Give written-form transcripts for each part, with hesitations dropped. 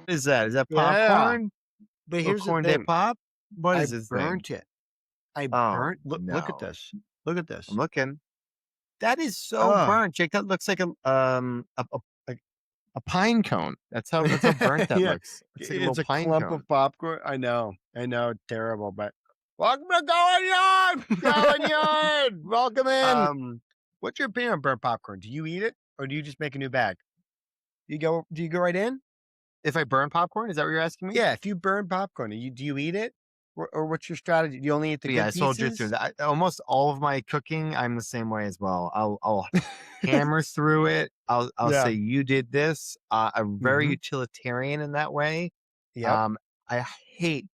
is that? Is that Yeah. popcorn? But Little here's the corn dip thing. pop? What I is this thing? burnt it. I Oh, burnt look at no. this. Look at I'm this. looking. That is so Oh. burnt, Jake. That looks like a pine cone. That's how burnt that Yeah. looks. It's like a It's little a pine clump of cone. popcorn. I know. I know. Terrible, but welcome to Going Yard! Going Yard! Welcome in. Um, What's your opinion on burnt popcorn? Do you eat it or do you just make a new bag? Do you go right in? if I burn popcorn, is that what you're asking me? Yeah, if you burn popcorn, do you eat it? Or what's your strategy? Do you only eat the But yeah, good I soldier through pieces? that. Almost all of my cooking, I'm the same way as well. I'll hammer through it. I'll say Yeah. you did this. I'm very Mhm. utilitarian in that way. Yep. Um, I hate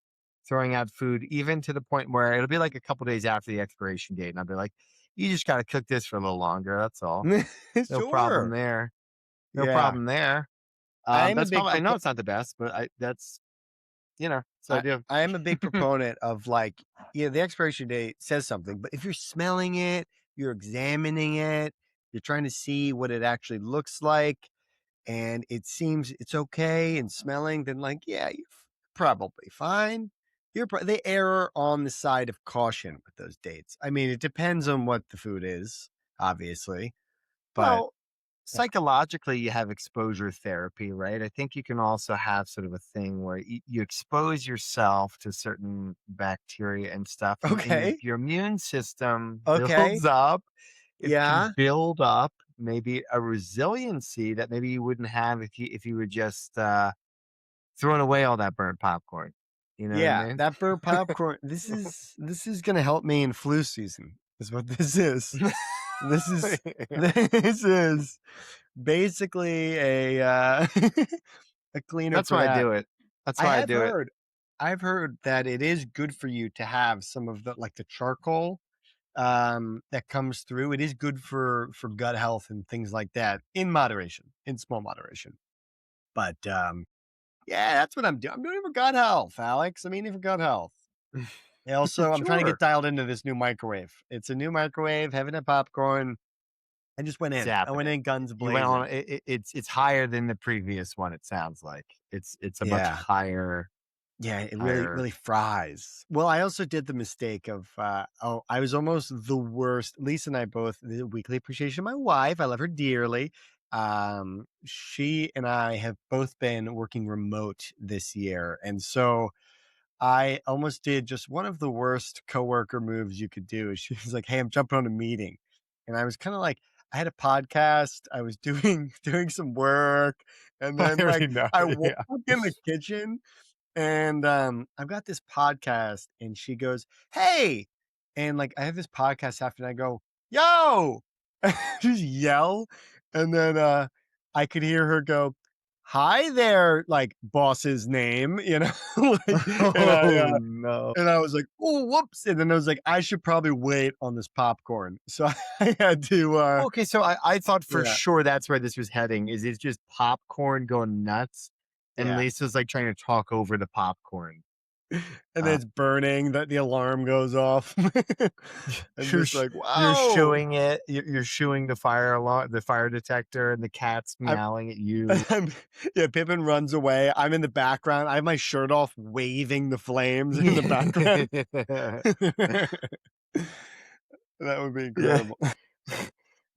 throwing out food, even to the point where it'll be like a couple days after the expiration date, and I'll be like, "You just got to cook this for a little longer. That's all. No problem Sure. there. No Yeah. problem there." I am a That's big probably. I know proponent. it's not the best, but that's so I I do. I am a big proponent of like, yeah, the expiration date says something, but if you're smelling it, you're examining it, you're trying to see what it actually looks like, and it seems it's okay and smelling, then like, yeah, you're probably fine. They err on the side of caution with those dates. I mean, it depends on what the food is, obviously, but Well, psychologically, you have exposure therapy, right? I think you can also have sort of a thing where you expose yourself to certain bacteria and stuff, and okay, your immune system okay, builds up. It can yeah, build up maybe a resiliency that maybe you wouldn't have if you were just throwing away all that burnt popcorn. You know what I yeah. mean? That burnt popcorn. This is gonna help me in flu season. Is what this is. This is this is basically a a cleaner That's for why I that. do it. That's I why I have do it. heard I've heard that it is good for you to have some of the like the charcoal that comes through. It is good for gut health and things like that in moderation, in small moderation. But yeah, that's what I'm doing. I'm doing it for gut health, Alex. I'm eating it for gut health. And also, I'm trying to get Sure. dialed into this new microwave. It's a new microwave, having a popcorn. I just went It's in. I went happening. in guns You went on blazing. it's higher than the previous one, it sounds like. It's a much Yeah. higher Yeah, it really, higher really fries. Well, I also did the mistake of, I was almost the worst. Lisa and I both, the weekly appreciation of my wife, I love her dearly. She and I have both been working remote this year. And so I almost did just one of the worst coworker moves you could do. She was like, "Hey, I'm jumping on a meeting." And I was kind of like, I had a podcast, I was doing doing some work, and I then like already know, I walk yeah. in the kitchen and I've got this podcast, and she goes, "Hey," and like I have this podcast after, and I go, "Yo," just yell, and then I could hear her go, "Hi there," like boss's name, like, Oh, no. and I was like, "Oh, whoops," and then I was like, "I should probably wait on this popcorn," so I had to, Okay, so I thought for yeah, sure that's where this was heading, is it's just popcorn going nuts, and yeah. Lisa's, like, trying to talk over the popcorn. And then Uh, it's burning, the alarm goes off. I'm you're just sh like, you're "Wow." shooing it, you're shooing the fire alarm the fire detector, and the cat's I'm meowing at you. I'm yeah, Pippin runs away. I'm in the background. I have my shirt off, waving the flames in the background. That would be Yeah. incredible.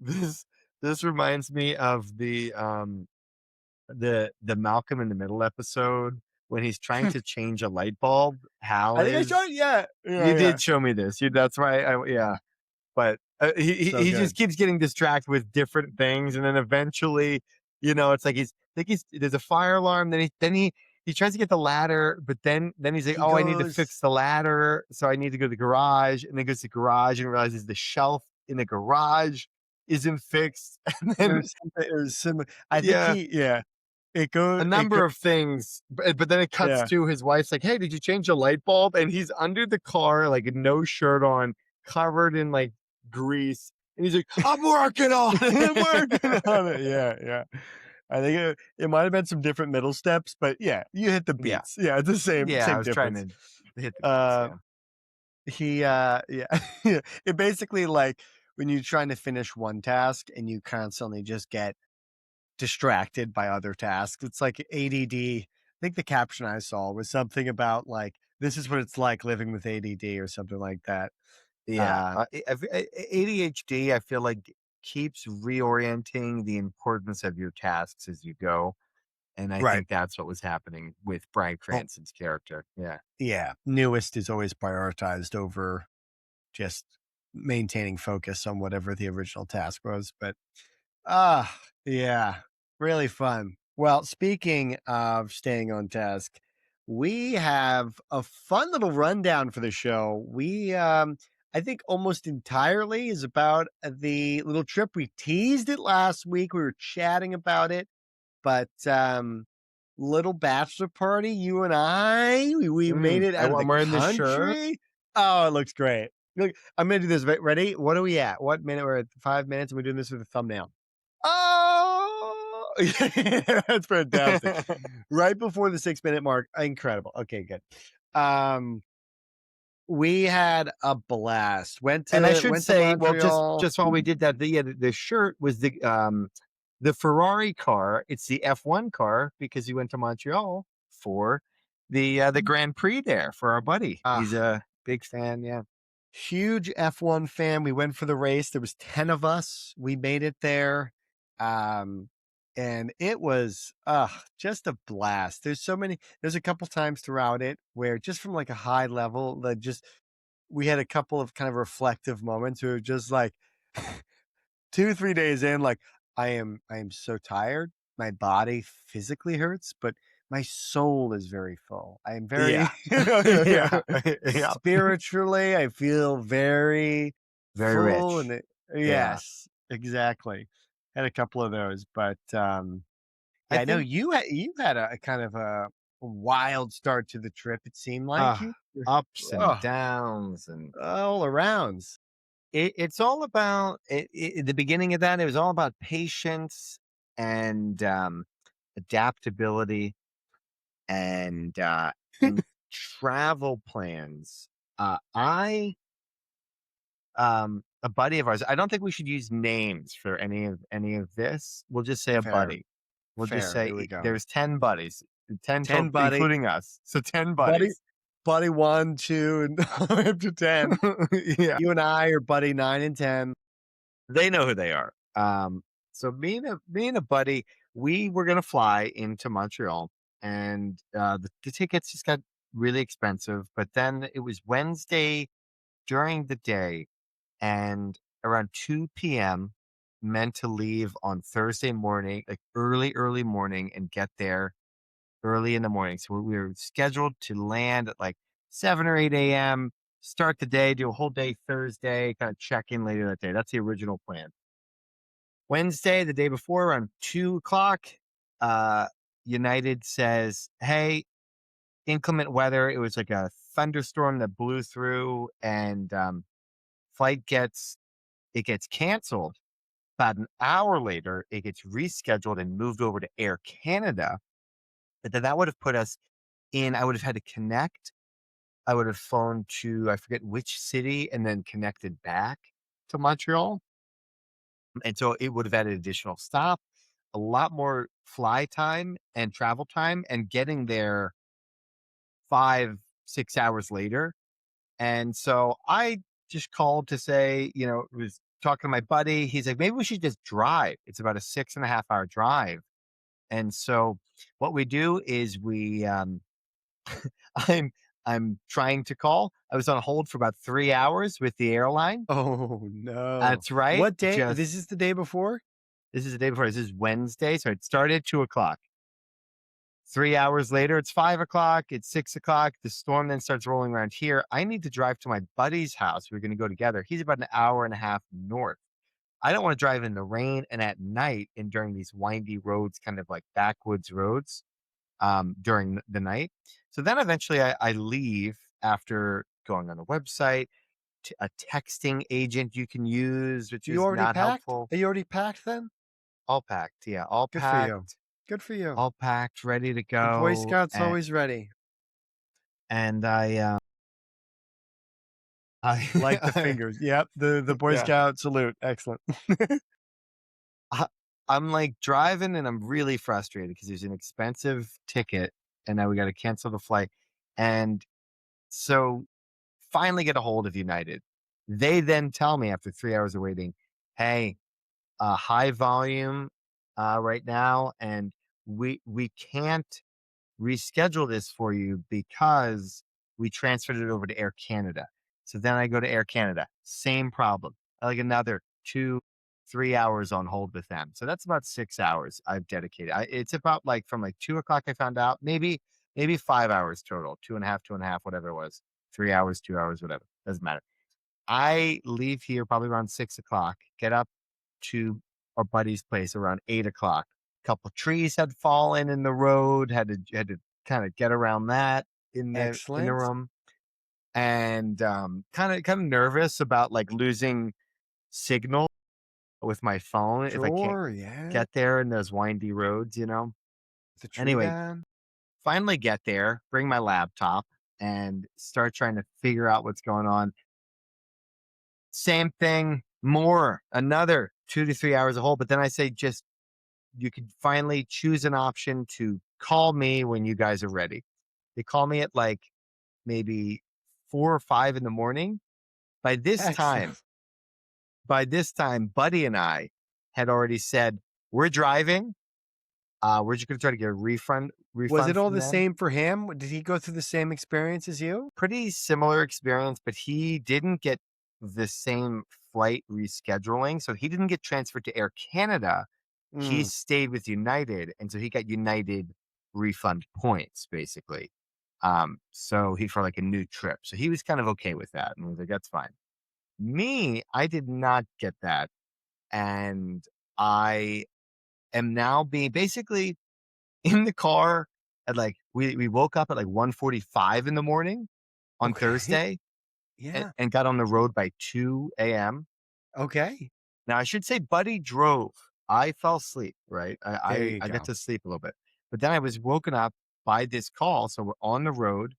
This this reminds me of the Malcolm in the Middle episode when he's trying to change a light bulb. Hal I think I saw is it, yeah. You Yeah, yeah. did show me this. That's why yeah. But So he just good. keeps getting distracted with different things, and then eventually, it's like he's there's a fire alarm. Then he tries to get the ladder, but then he's like, He oh, I need to goes fix the ladder, so I need to go to the garage, and then goes to the garage and realizes the shelf in the garage isn't fixed, and then it was similar. I think yeah, yeah. a It goes number of things, but then it cuts yeah. to his wife's like, "Hey, did you change the light bulb?" And he's under the car, like no shirt on, covered in like grease, and he's like, "I'm working on I'm working it." on it. Yeah, yeah. I think it might have been some different middle steps, but yeah, you hit the Yeah, beats. Yeah, it's the same yeah. I same was trying difference. to hit the beats. Uh Yeah, yeah. It basically like when you're trying to finish one task and you constantly just get distracted by other tasks. It's like ADD. I think the caption I saw was something about like, "This is what it's like living with ADD," or something like that. Yeah, Uh, ADHD, I feel like keeps reorienting the importance of your tasks as you go, and I right. think that's what was happening with Bryan Oh, Cranston's character. Yeah. yeah. Newest is always prioritized over just maintaining focus on whatever the original task was. But yeah, really fun. Well, speaking of staying on task, we have a fun little rundown for the show. I think almost entirely is about the little trip. We teased it last week. We were chatting about it, but little bachelor party, you and we made it out of I'm the wearing this shirt. country. Oh, it looks great. Look, I'm gonna do this. Ready? What are we at? What minute? We're at 5 minutes, and we're doing this with a thumbnail. Oh, that's fantastic. Right before the 6 minute mark. Incredible. Okay, good. Um, we had a blast. Went And I to should went to say, well, just Montreal. just while we did that, the shirt was the Ferrari car. It's the F1 car because he went to Montreal for the Grand Prix there for our buddy. He's Ah, a big fan. Yeah. huge F1 fan. We went for the race. There was 10 of us. We made it there. Um, and it was just a blast. There's a couple times throughout it where just from like a high level, that just we had a couple of kind of reflective moments where just like 2, 3 days in, like, I am so tired. My body physically hurts, but my soul is very full. I am Yeah. very Yeah. Yeah. spiritually, I feel very Very full rich. and Yeah. yes, exactly. Had a couple of those, but, I yeah, I know think you had a kind of a wild start to the trip, it seemed like uh you were ups and oh, downs and all arounds. it's all about the beginning of that. It was all about patience and adaptability and and travel plans. I a buddy of ours. I don't think we should use names for any of this. We'll just say a Fair, buddy. We'll just fair, say here we go. there's 10 buddies, 10 10 total, buddy. including us. So 10 Buddy buddies. buddy 1, 2, and up to 10. Yeah, You and I are buddy 9 and 10. they know who they are. So me and a buddy, we were gonna fly into Montreal, and the tickets just got really expensive. But then it was Wednesday during the day, and around 2 p.m. meant to leave on Thursday morning, like early morning, and get there early in the morning. So we were scheduled to land at like 7 or 8 a.m., start the day, do a whole day Thursday, kind of check in later that day. That's the original plan. Wednesday, the day before, around 2 o'clock, uh, United says, "Hey, inclement weather." It was like a thunderstorm that blew through, and flight gets canceled. About an hour later, it gets rescheduled and moved over to Air Canada. But then that would have put us in. I would have had to connect. I would have flown to I forget which city and then connected back to Montreal. And so it would have had an additional stop, a lot more fly time and travel time, and getting there 5, 6 hours later. And so I just called to say, was talking to my buddy. He's like, maybe we should just drive. It's about a 6.5 hour drive. And so what we do is I'm I'm trying to call. I was on hold for about 3 hours with the airline. Oh, no. That's right. What day Just this is the day before? This is the day before. This is Wednesday. So it started at 2 o'clock. 3 hours later, it's 5 o'clock. It's 6 o'clock. The storm then starts rolling around here. I need to drive to my buddy's house. We're going to go together. He's about an hour and a half north. I don't want to drive in the rain and at night and during these windy roads, kind of like backwoods roads during the night. So then eventually I leave after going on the website, a texting agent you can use, which You is already not packed? helpful. Are you already packed then? All packed. Yeah, all Good for you. packed, Good for you. all packed, ready to The Boy go. Scouts And, always ready. and I, Like the I, fingers. Yep, the Boy yeah, Scout salute. Excellent. I, I'm like driving and I'm really frustrated because there's an expensive ticket and now we got to cancel the flight. And so finally get a hold of United. They then tell me after 3 hours of waiting, hey, high volume right now, and we can't reschedule this for you because we transferred it over to Air Canada. So then I go to Air Canada, same problem. Like another 2, 3 hours on hold with them. So that's about 6 hours I've dedicated. It's about like from like 2 o'clock I found out, maybe 5 hours total, two and a half, whatever it was. 3 hours, 2 hours, whatever. Doesn't matter. I leave here probably around 6 o'clock, get up to our buddy's place around 8 o'clock. Couple trees had fallen in the road, had to kind of get around that in the Excellent. room. And kind of nervous about like losing signal with my phone if I can't Sure, yeah. get there in those windy roads. The tree Anyway, down. finally get there, bring my laptop and start trying to figure out what's going on. Same thing, more, another 2 to 3 hours a hold. But then I say, just you could finally choose an option to call me when you guys are ready. They call me at like maybe 4 or 5 in the morning. By this time, Excellent. by this time, Buddy and I had already said, we're driving. We're just gonna try to get a refund Was it refund all from the them. same for him? Did he go through the same experience as you? Pretty similar experience, but he didn't get the same flight rescheduling. So he didn't get transferred to Air Canada. He Mm, stayed with United, and so he got United refund points, basically. So he for like a new trip. So he was kind of okay with that. And was like, that's fine. Me, I did not get that. And I am now being basically in the car at like we woke up at like 1:45 in the morning on okay. Thursday and, Yeah. and got on the road by 2 a.m. Okay. Now I should say Buddy drove. I fell asleep, right? I, There I you I got go. to sleep a little bit. But then I was woken up by this call. So we're on the road.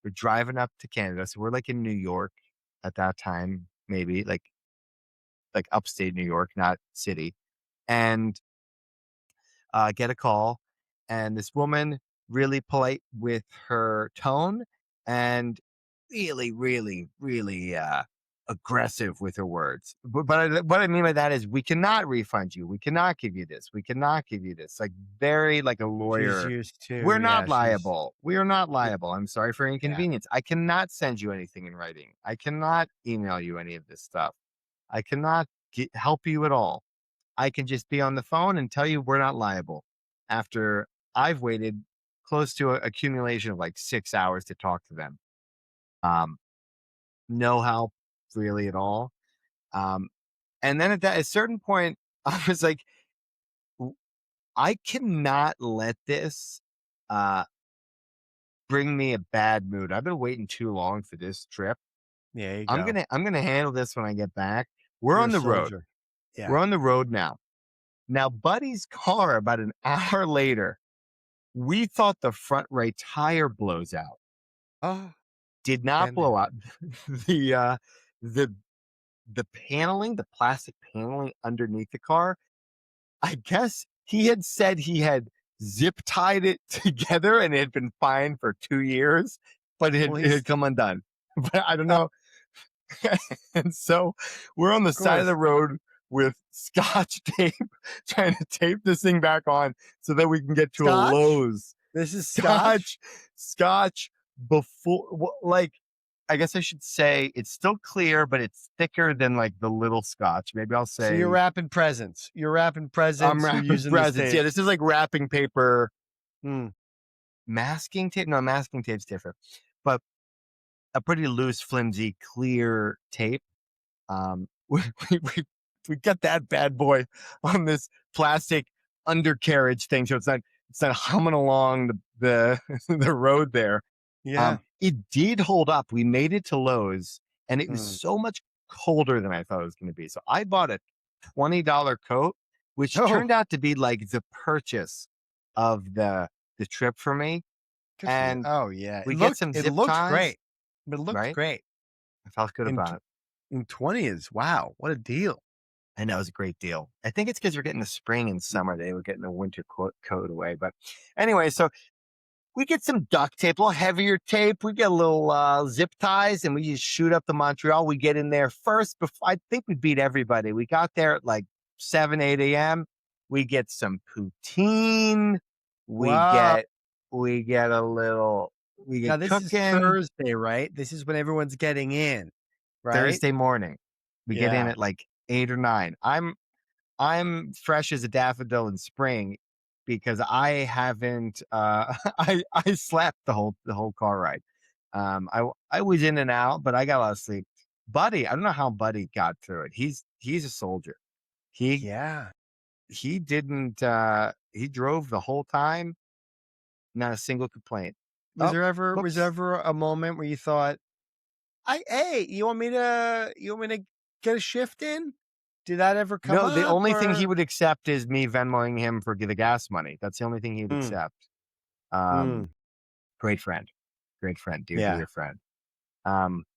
We're driving up to Canada. So we're like in New York at that time, maybe like upstate New York, not city. And get a call, and this woman really polite with her tone, and really, really, really aggressive with her words. What I mean by that is, we cannot refund you. We cannot give you this. We cannot give you this. Like very like a She's lawyer. used to, We're not yeah, she's, liable. We are not yeah, liable. I'm sorry for yeah. inconvenience. I cannot send you anything in writing. I cannot email you any of this stuff. I cannot help you at all. I can just be on the phone and tell you we're not liable after I've waited close to a accumulation of like 6 hours to talk to them. Um, no help really at all. Um, and then at a certain point, I was like, "W- I cannot let this uh, bring me a bad mood. I've been waiting too long for this trip. There you I'm go. gonna I'm gonna handle this when I get back. We're You're on a the road. soldier. Yeah. We're on the road now. Now, Buddy's car about an hour later, we thought the front right tire blows out. Oh, Did not been there. blow out. The, the the paneling, the plastic paneling underneath the car, I guess he had said he had zip tied it together and it had been fine for 2 years, but Well, it he's, had come undone. But I don't of know. And so we're on the side of the course. road with scotch tape, trying to tape this thing back on so that we can get to a Scotch? Lowe's. This is scotch? Scotch, scotch before, like, I guess I should say it's still clear, but it's thicker than like the little scotch. Maybe I'll So you're say wrapping presents. You're wrapping I'm presents. You're wrapping using this presents. tape. Yeah, this is like wrapping paper, Mm. masking tape. No, masking tape's different, but a pretty loose, flimsy, clear tape. We, we, we, we got that bad boy on this plastic undercarriage thing. So it's not humming along the road there. Yeah. It did hold up. We made it to Lowe's and it was Mm. so much colder than I thought it was going to be. So I bought a $20 coat, which Oh, turned out to be like the purchase of the trip for me. good for you. And Oh, yeah. we get some It zip looked ties, great. But it looked right? great. I felt good And about it. 20 is, wow, what a deal. I know, it was a great deal. I think it's because 'cause we're getting the spring and summer. They were getting the winter coat away. But anyway, so we get some duct tape, a little heavier tape. We get a little zip ties, and we just shoot up to Montreal. We get in there first. Before I think we beat everybody. We got there at like 7, 8 a.m. We get some poutine. We Wow. get we get a little. We Now get this is cooking Thursday, right? This is when everyone's getting in, right? Thursday morning. We get in Yeah. at like 8 or 9. I'm fresh as a daffodil in spring because I haven't I slept the whole car ride. I was in and out, but I got a lot of sleep. Buddy, I don't know how Buddy got through it. He's a soldier. He Yeah. he didn't he drove the whole time, not a single complaint. Was Oh, there ever was there whoops. ever a moment where you thought, hey, you want me to get a shift in? Did that ever come No, the up only thing he or would accept is me Venmoing him for the gas money. That's the only thing he would mm, accept. mm, Um, great friend, dear, yeah. dear friend.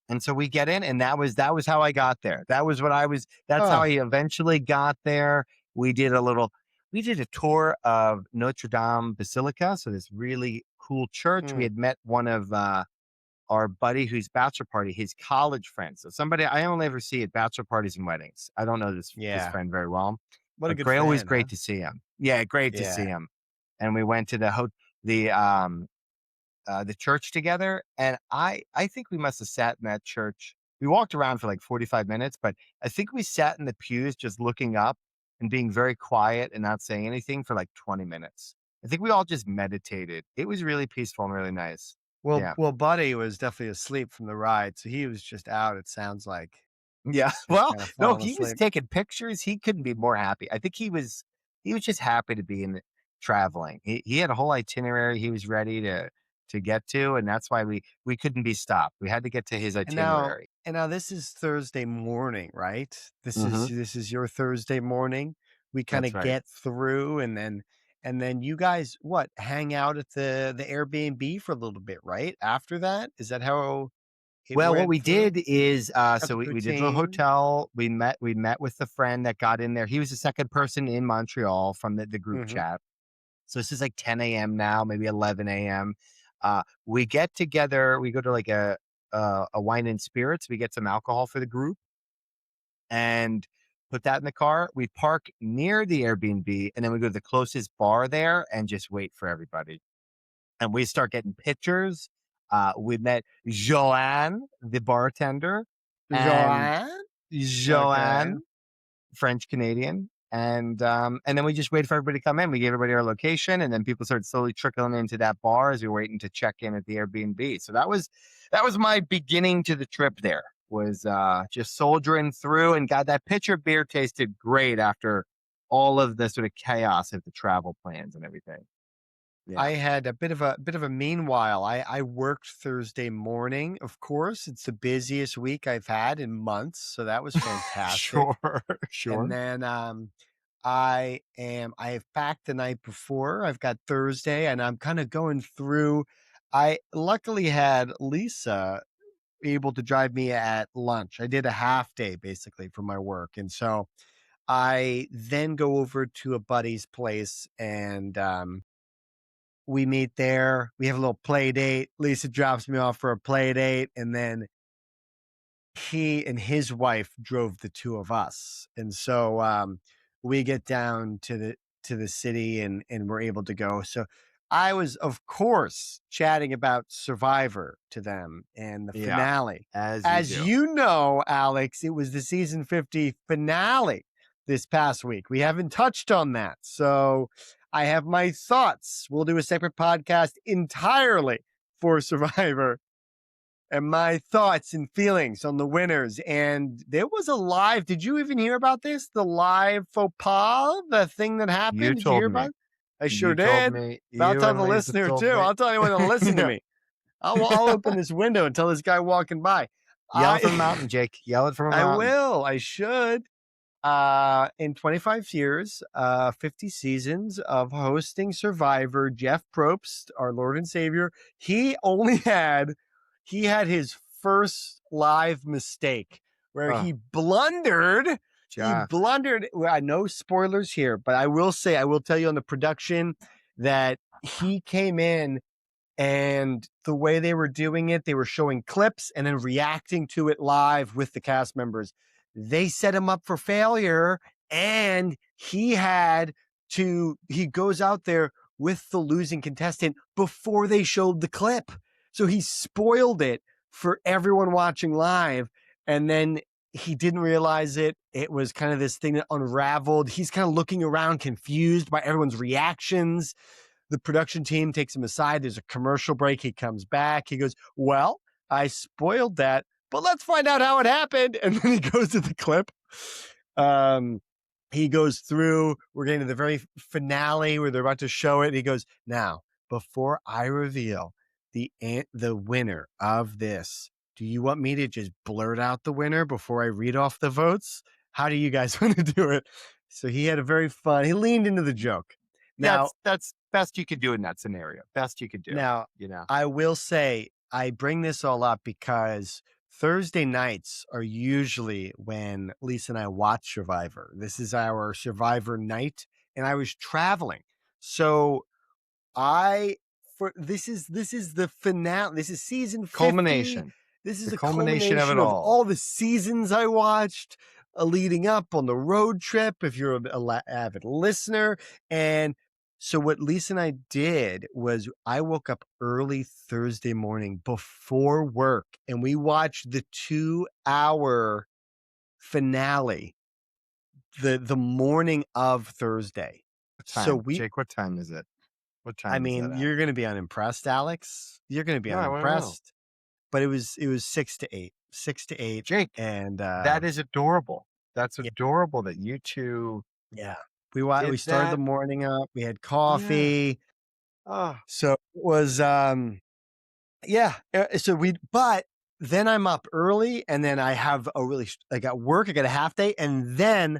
And so we get in, and that was how I got there. That was what I was. That's how Oh, I eventually got there. We did a little. We did a tour of Notre Dame Basilica, so this really cool church. We mm, had met one of our buddy whose bachelor party, his college friend. So somebody I only ever see at bachelor parties and weddings. I don't know this yeah. friend very well, What a but good great, always friend, huh? great to see him. Yeah, great to see Yeah. him. And we went to the church together, and I think we must have sat in that church. We walked around for like 45 minutes, but I think we sat in the pews just looking up and being very quiet and not saying anything for like 20 minutes. I think we all just meditated. It was really peaceful and really nice. Well, Yeah. well, Buddy was definitely asleep from the ride, so he was just out, it sounds like, Yeah. just Well, kinda no, falling he was asleep. taking pictures. He couldn't be more happy. I think he was just happy to be in the traveling. He had a whole itinerary he was ready to get to, and that's why we couldn't be stopped. We had to get to his And now itinerary. and now this is Thursday morning, right? This is Mhm. this is your Thursday morning. We kinda That's right. get through and then you guys, what, hang out at the Airbnb for a little bit, right? After that? Is that how it Well, what went we through? did is, Got the we did the poutine? hotel. We met with the friend that got in there. He was the second person in Montreal from the group Mhm, chat. So this is like 10 a.m. now, maybe 11 a.m. We get together. We go to like a wine and spirits. We get some alcohol for the group and put that in the car. We park near the Airbnb, and then we go to the closest bar there and just wait for everybody. And we start getting pictures. We met Joanne, the bartender, and Joanne? Okay. Joanne, French Canadian. And then we just waited for everybody to come in. We gave everybody our location, and then people started slowly trickling into that bar as we were waiting to check in at the Airbnb. So that was my beginning to the trip there. Was just soldiering through, and God, that pitcher of beer tasted great after all of the sort of chaos of the travel plans and everything. I Yeah. had a bit of a meanwhile. I worked Thursday morning, of course. It's the busiest week I've had in months, so that was fantastic. Sure, And sure. then I have packed the night before. I've got Thursday and I'm kind of going through. I luckily had Lisa able to drive me at lunch. I did a half day basically for my work. And so I then go over to a buddy's place and we meet there. We have a little play date. Lisa drops me off for a play date, and then he and his wife drove the two of us. And so we get down to the city and we're able to go. So I was, of course, chatting about Survivor to them and the Yeah, finale. as you As do. you know, Alex, it was the season 50 finale this past week. We haven't touched on that. So I have my thoughts. We'll do a separate podcast entirely for Survivor and my thoughts and feelings on the winners. And there was a live, did you even hear about this? The live faux pas, the thing that You happened. Did you hear told about me. it? I sure You told did. me. But I'll You tell and the Lisa listener told too. me. I'll tell anyone to listen to Yeah. me. I'll open this window and tell this guy walking by. Yell it from a I mountain, Jake. Yell it from a I mountain. will. I should. In 25 years, 50 seasons of hosting Survivor, Jeff Probst, our Lord and Savior, he had his first live mistake where Oh, he blundered. He Jeff. blundered. Well, no spoilers here, but I will tell you on the production that he came in And the way they were doing it, they were showing clips and then reacting to it live with the cast members. They set him up for failure, and he goes out there with the losing contestant before they showed the clip. So he spoiled it for everyone watching live. And then he didn't realize it. It was kind of this thing that unraveled. He's kind of looking around confused by everyone's reactions. The production team takes him aside. There's a commercial break. He comes back. He goes, well, I spoiled that, but let's find out how it happened. And then he goes to the clip. He goes through, we're getting to the very finale where they're about to show it. He goes, now, before I reveal the winner of this, do you want me to just blurt out the winner before I read off the votes? How do you guys want to do it? So he had a very fun, he leaned into the joke. Now, That's best you could do in that scenario. Best you could do, now, you know? I will say I bring this all up because Thursday nights are usually when Lisa and I watch Survivor. This is our Survivor night, and I was traveling. So I for this is the finale. This is season 50. Culmination. This is The the culmination of it culmination of all. all the seasons I watched leading up on the road trip. If you're an avid listener, and so what Lisa and I did was I woke up early Thursday morning before work, and we watched the 2-hour finale the morning of Thursday. What So time? Jake, what time is it? What I time is that mean, at? you're going to be unimpressed, Alex. You're going to be No, I wanna know. unimpressed. But it was 6 to 8, 6 to 8, Jake, and that is adorable. That's yeah, adorable that you 2 yeah. We did started the that. morning up. We had Yeah. coffee, Oh, so it was yeah. But then I'm up early, and then I have I got work. I got a half day, and then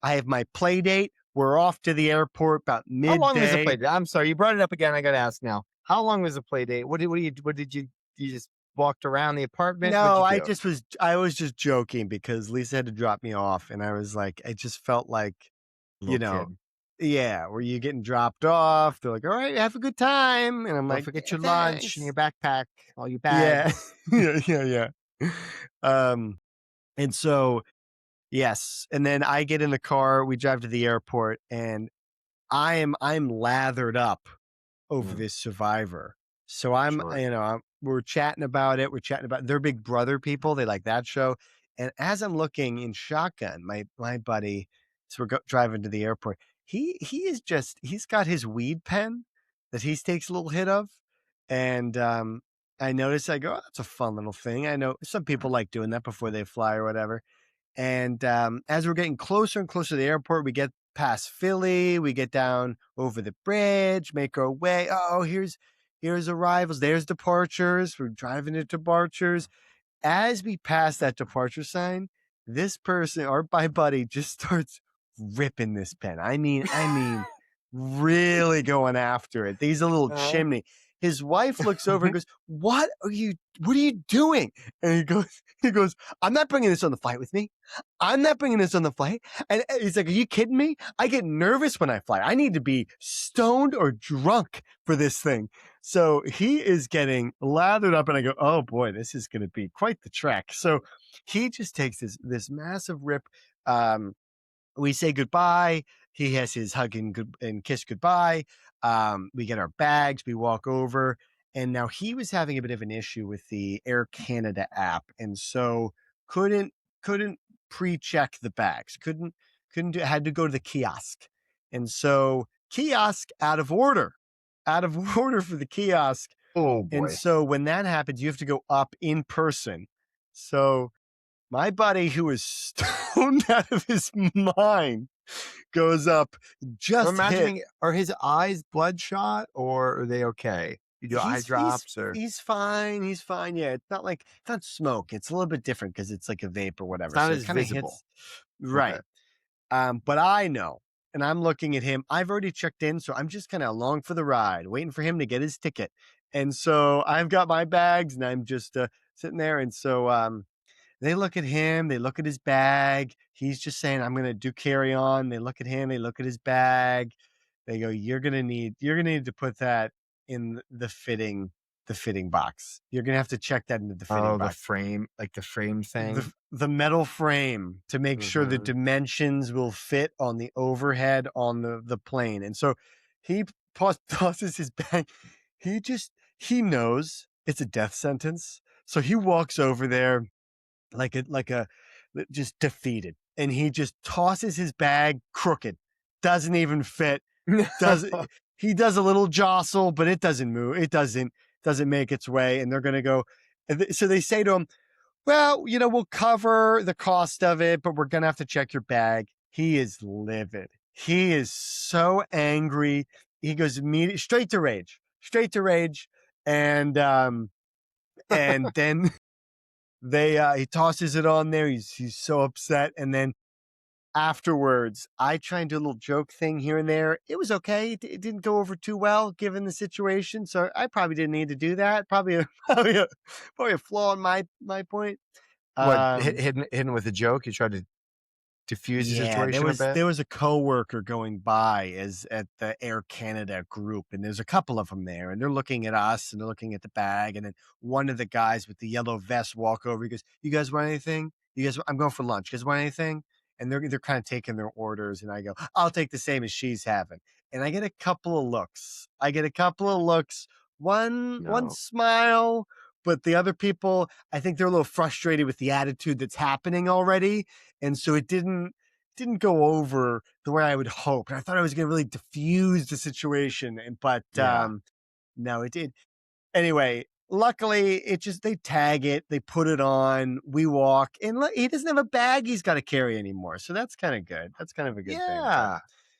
I have my play date. We're off to the airport about how long was the midday. play date? I'm sorry, you brought it up again, I gotta ask now. How long was the play date? What did you just walked around the apartment? What'd No, you do? I was just joking because Lisa had to drop me off, and I was like, I just felt like, you Little know, kid. yeah, were you getting dropped off? They're like, all right, have a good time. And I'm Don't like, forget "Yeah, your lunch and your thanks. backpack, all your Yeah. bags. Yeah. Um, and so, yes. And then I get in the car, we drive to the airport, and I'm lathered up over Mm, this Survivor. So sure. we're chatting about it. We're chatting about they're big brother people. They like that show. And as I'm looking in shotgun, my buddy, so we're driving to the airport. He's got his weed pen that he takes a little hit of, and I notice I go, oh, that's a fun little thing. I know some people like doing that before they fly or whatever. And as we're getting closer and closer to the airport, we get past Philly, we get down over the bridge, make our way. Oh, here's arrivals. There's departures. We're driving to departures. As we pass that departure sign, this person, or my buddy, just starts ripping this pen. I mean, really going after it. He's a little Uh-huh. chimney. His wife looks over and goes, what are you doing? And he goes, I'm not bringing this on the flight with me. I'm not bringing this on the flight. And he's like, are you kidding me? I get nervous when I fly. I need to be stoned or drunk for this thing. So he is getting lathered up, and I go, oh boy, this is going to be quite the trek. So he just takes this massive rip. Um, we say goodbye. He has his hug and kiss goodbye. We get our bags. We walk over, and now he was having a bit of an issue with the Air Canada app, and so couldn't pre-check the bags. Couldn't do, had to go to the kiosk, and so kiosk out of order for the kiosk. Oh And boy. so when that happens, you have to go up in person. So my buddy, who is stoned out of his mind, goes up, I'm just hit. imagining, are his eyes bloodshot or are they okay? You do eye He's he's drops or he's fine. He's fine. Yeah, it's not smoke. It's a little bit different because it's like a vape or it's whatever. not So it as kind of visible? hits Okay. right. But I know, and I'm looking at him. I've already checked in, so I'm just kind of along for the ride, waiting for him to get his ticket. And so I've got my bags, and I'm just sitting there. And so they look at him, they look at his bag. He's just saying, I'm gonna do carry on. They look at him, they look at his bag. They go, you're gonna need to put that in the fitting box. You're gonna have to check that into the fitting Oh, the box. frame, like the frame thing? The metal frame to make sure the Mhm. dimensions will fit on the overhead on the plane. And so he tosses his bag. He knows it's a death sentence. So he walks over there like a just defeated. And he just tosses his bag crooked. Doesn't even fit. Does He does a little jostle, but it doesn't move. It doesn't make its way. And they're gonna go. So they say to him, well, we'll cover the cost of it, but we're going to have to check your bag. He is livid. He is so angry. He goes straight to rage, straight to rage. And then he tosses it on there. He's so upset. And then afterwards, I try and do a little joke thing here and there. It was okay. It didn't go over too well given the situation. So I probably didn't need to do that. Probably a flaw in my point. What, Um, hidden with a joke? You tried to diffuse the yeah, there situation a was bit? there was a coworker going by as at the Air Canada group, and there's a couple of them there, and they're looking at us and they're looking at the bag, and then one of the guys with the yellow vest walk over. He goes, "You guys want anything? You guys, I'm going for lunch. You guys want anything?" And they're kind of taking their orders, and I go, "I'll take the same as she's having." And I get a couple of looks. One No. smile, but the other people, I think they're a little frustrated with the attitude that's happening already, and so it didn't go over the way I would hope. And I thought I was going to really diffuse the situation, but Yeah. no, it did. Anyway, luckily, they tag it, they put it on, we walk, and look, he doesn't have a bag he's got to carry anymore, so that's kind of good. That's kind of a good thing. But Yeah.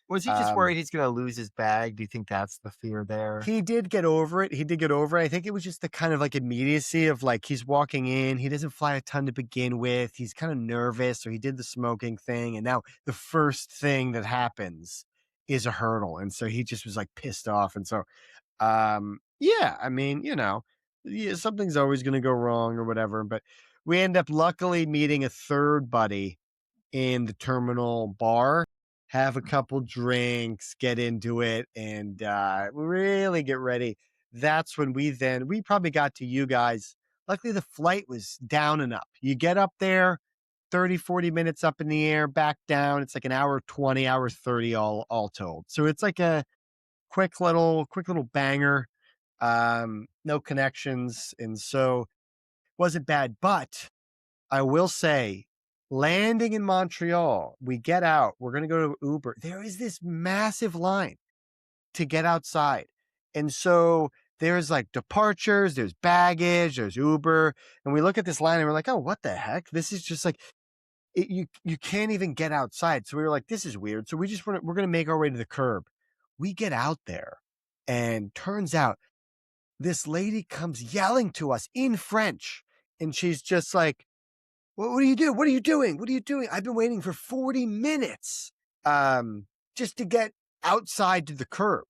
Was he just um, worried he's gonna lose his bag? Do you think that's the fear there? he did get over it. He did get over it. I think it was just the kind of like immediacy of like he's walking in. He doesn't fly a ton to begin with. He's kind of nervous, so he did the smoking thing. And now the first thing that happens is a hurdle. And so he just was like pissed off. And so, yeah, I mean, yeah, something's always going to go wrong or whatever. But we end up luckily meeting a third buddy in the terminal bar, have a couple drinks, get into it, and really get ready. That's when we probably got to you guys. Luckily, the flight was down and up. You get up there, 30, 40 minutes up in the air, back down. It's like an hour 20, hour 30 all told. So it's like a quick little banger. No connections. And so wasn't bad, but I will say, landing in Montreal, we get out, we're going to go to Uber. There is this massive line to get outside. And so there's like departures, there's baggage, there's Uber. And we look at this line and we're like, oh, what the heck? This is just like, you can't even get outside. So we were like, this is weird. So we're going to make our way to the curb. We get out there and turns out this lady comes yelling to us in French. And she's just like, what do you do? What are you doing? What are you doing? I've been waiting for 40 minutes just to get outside to the curb.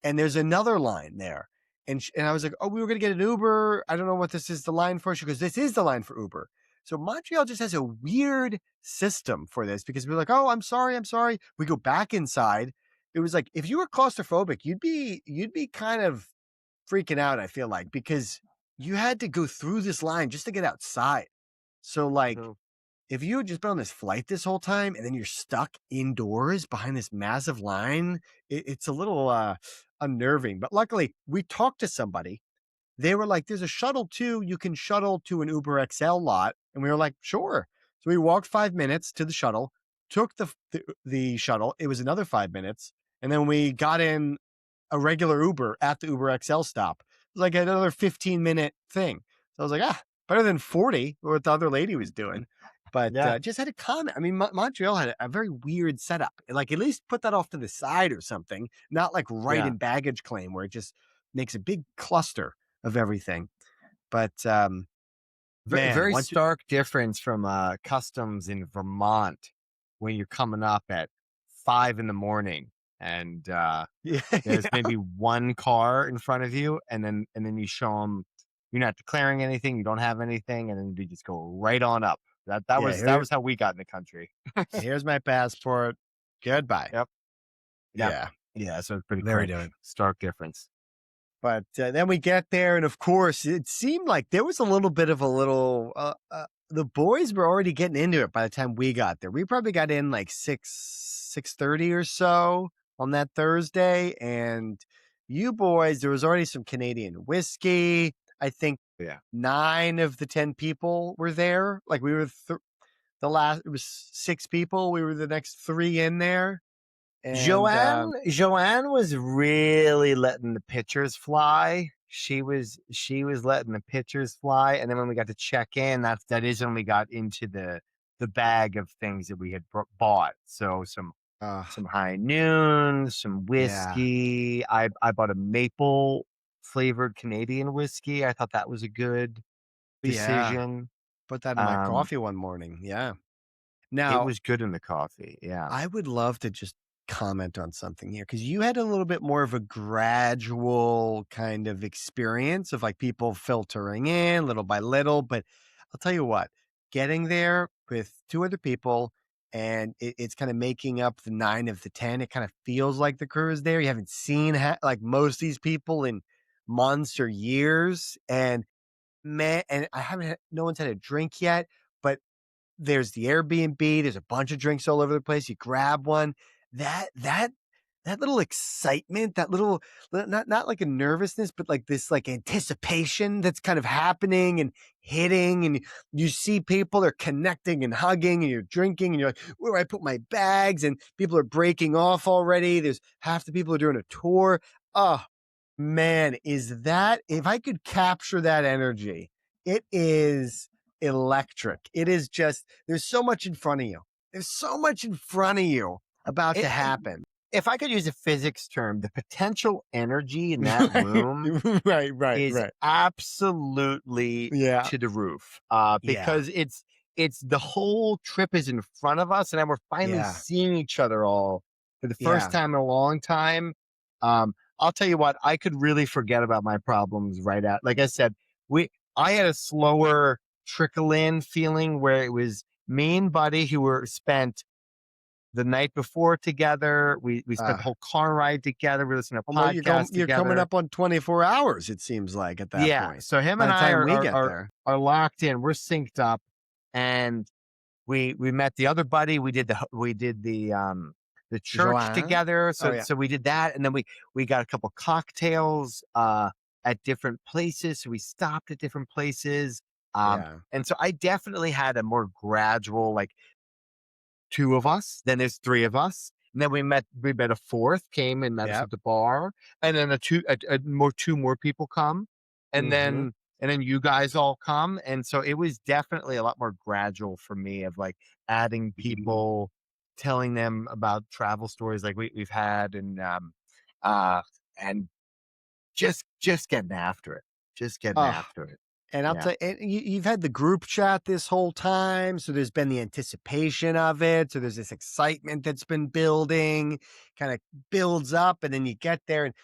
And there's another line there. And I was like, oh, we were going to get an Uber. I don't know what this is the line for. She goes, this is the line for Uber. So Montreal just has a weird system for this because we're like, oh, I'm sorry. I'm sorry. We go back inside. It was like, if you were claustrophobic, you'd be kind of freaking out, I feel like, because you had to go through this line just to get outside. So like No. if you had just been on this flight this whole time and then you're stuck indoors behind this massive line, it's a little unnerving. But luckily, we talked to somebody. They were like, there's a shuttle too. You can shuttle to an Uber XL lot. And we were like, sure. So we walked 5 minutes to the shuttle, took the shuttle. It was another 5 minutes. And then we got in a regular Uber at the Uber XL stop. It was like another 15-minute thing. So I was like, better than 40, what the other lady was doing. But Yeah. just had a comment. I mean, Montreal had a very weird setup. Like, at least put that off to the side or something, not like right Yeah. in baggage claim where it just makes a big cluster of everything. But man, Very once you, stark difference from customs in Vermont when you're coming up at 5 in the morning and yeah, there's maybe one car in front of you, and then you show them you're not declaring anything, you don't have anything, and then you just go right on up. That yeah. was that was how we got in the country. Here's my passport. Goodbye. Yep. Yep. Yeah, Yeah. So it's pretty very quick. doing. Stark difference. But then we get there, and of course, it seemed like there was a little bit of a little. The boys were already getting into it by the time we got there. We probably got in like 6:30 or so on that Thursday, and you boys, there was already some Canadian whiskey. I think Yeah. 9 of the 10 people were there. Like we were the last. It was 6 people. We were the next 3 in there, and Joanne was really letting the pitchers fly. She was letting the pitchers fly, and then when we got to check in, that is when we got into the bag of things that we had bought. So uh, some high noon, some yeah, whiskey. I bought a maple flavored Canadian whiskey. I thought that was a good yeah. decision. Put that in my Um, coffee one morning. Yeah. it Now, was good in the coffee. Yeah. I would love to just comment on something here because you had a little bit more of a gradual kind of experience of like people filtering in little by little. But I'll tell you what, getting there with 2 other people and it's kind of making up the 9 of the 10, it kind of feels like the crew is there. You haven't seen like most of these people in months or years. And man, and I haven't had, no one's had a drink yet, but there's the Airbnb, there's a bunch of drinks all over the place, you grab one. That that that little excitement, that little not like a nervousness, but like this like anticipation that's kind of happening and hitting, and you see people are connecting and hugging, and you're drinking, and you're like, where do I put my bags? And people are breaking off already. There's half the people are doing a tour. Oh, man, is that if I could capture that energy, it is electric. It is just there's so much in front of you. There's so much in front of you about to It, happen. if I could use a physics term, the potential energy in that Right, room right, is right. absolutely Yeah, to the roof. yeah, Because it's the whole trip is in front of us, and then we're finally yeah, seeing each other all for the first yeah. time in a long time. I'll tell you what, I could really forget about my problems right at. Like I said, we I had a slower trickle in feeling where it was me and Buddy who were spent the night before together. We spent Uh, the whole car ride together. We listened to Almost podcasts you're coming together. up on 24 hours, it seems like at that Yeah. point. So him By and the I time are we are get are, there. are locked in. We're synced up, and we met the other buddy. We did the church Joanne? together. Oh So yeah. so we did that, and then we got a couple cocktails at different places. So we stopped at different places. Yeah. And so I definitely had a more gradual, like, 2 of us, then there's 3 of us, and then we met a 4th, came and met us Yep. at the bar, and then a more 2 more people come, and Mhm. then you guys all come, and so it was definitely a lot more gradual for me of, like, adding people, telling them about travel stories like we've had, uh, and just getting after it. Just getting Oh, after it. and I'll Yeah. tell and you've had the group chat this whole time, so there's been the anticipation of it, so there's this excitement that's been building, kinda builds up, and then you get there and,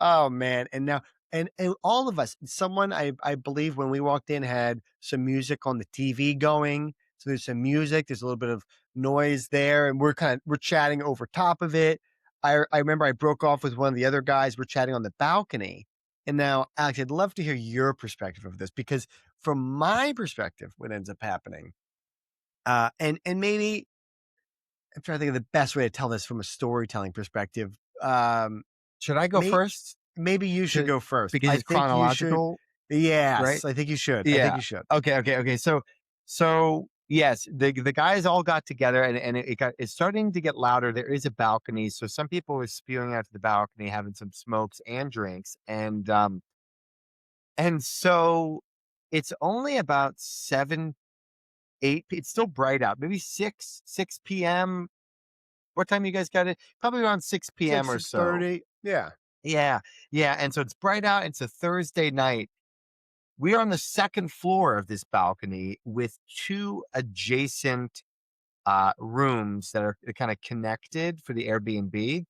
oh, man, and now and all of us someone I believe when we walked in had some music on the TV going, so there's some music, there's a little bit of noise there, and we're chatting over top of it. I remember I broke off with one of the other guys, we're chatting on the balcony, and now, Alex, I'd love to hear your perspective of this because from my perspective, what ends up happening, and maybe I'm trying to think of the best way to tell this from a storytelling perspective. Should I go May, first? maybe you should To go first. Because I it's think you should. chronological, Yes, right? I think you should. I think Yeah. you should. Okay. So yes, the guys all got together, and it's starting to get louder. There is a balcony, so some people were spewing out to the balcony, having some smokes and drinks, and so it's only about 7, 8. It's still bright out. Maybe 6 p.m. What time you guys got it? Probably around 6 p.m. or so. 6:30. Yeah. Yeah, yeah. And so it's bright out. It's a Thursday night. We are on the second floor of this balcony with 2 adjacent rooms that are kind of connected for the Airbnb.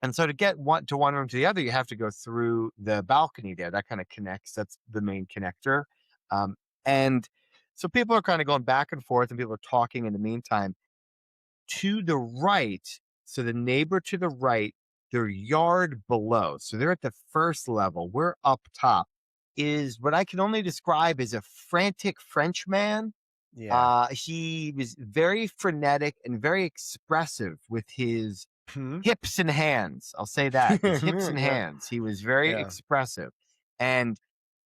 And so to get one room to the other, you have to go through the balcony there. That kind of connects. That's the main connector. Um, and so people are kind of going back and forth, and people are talking in the meantime. To the right, so the neighbor to the right their yard below. So they're at the first level. We're up top. Is what I can only describe as a frantic Frenchman. Yeah. He was very frenetic and very expressive with his Hmm. hips and hands. I'll say that his hips and Yeah. hands. He was very Yeah. expressive. And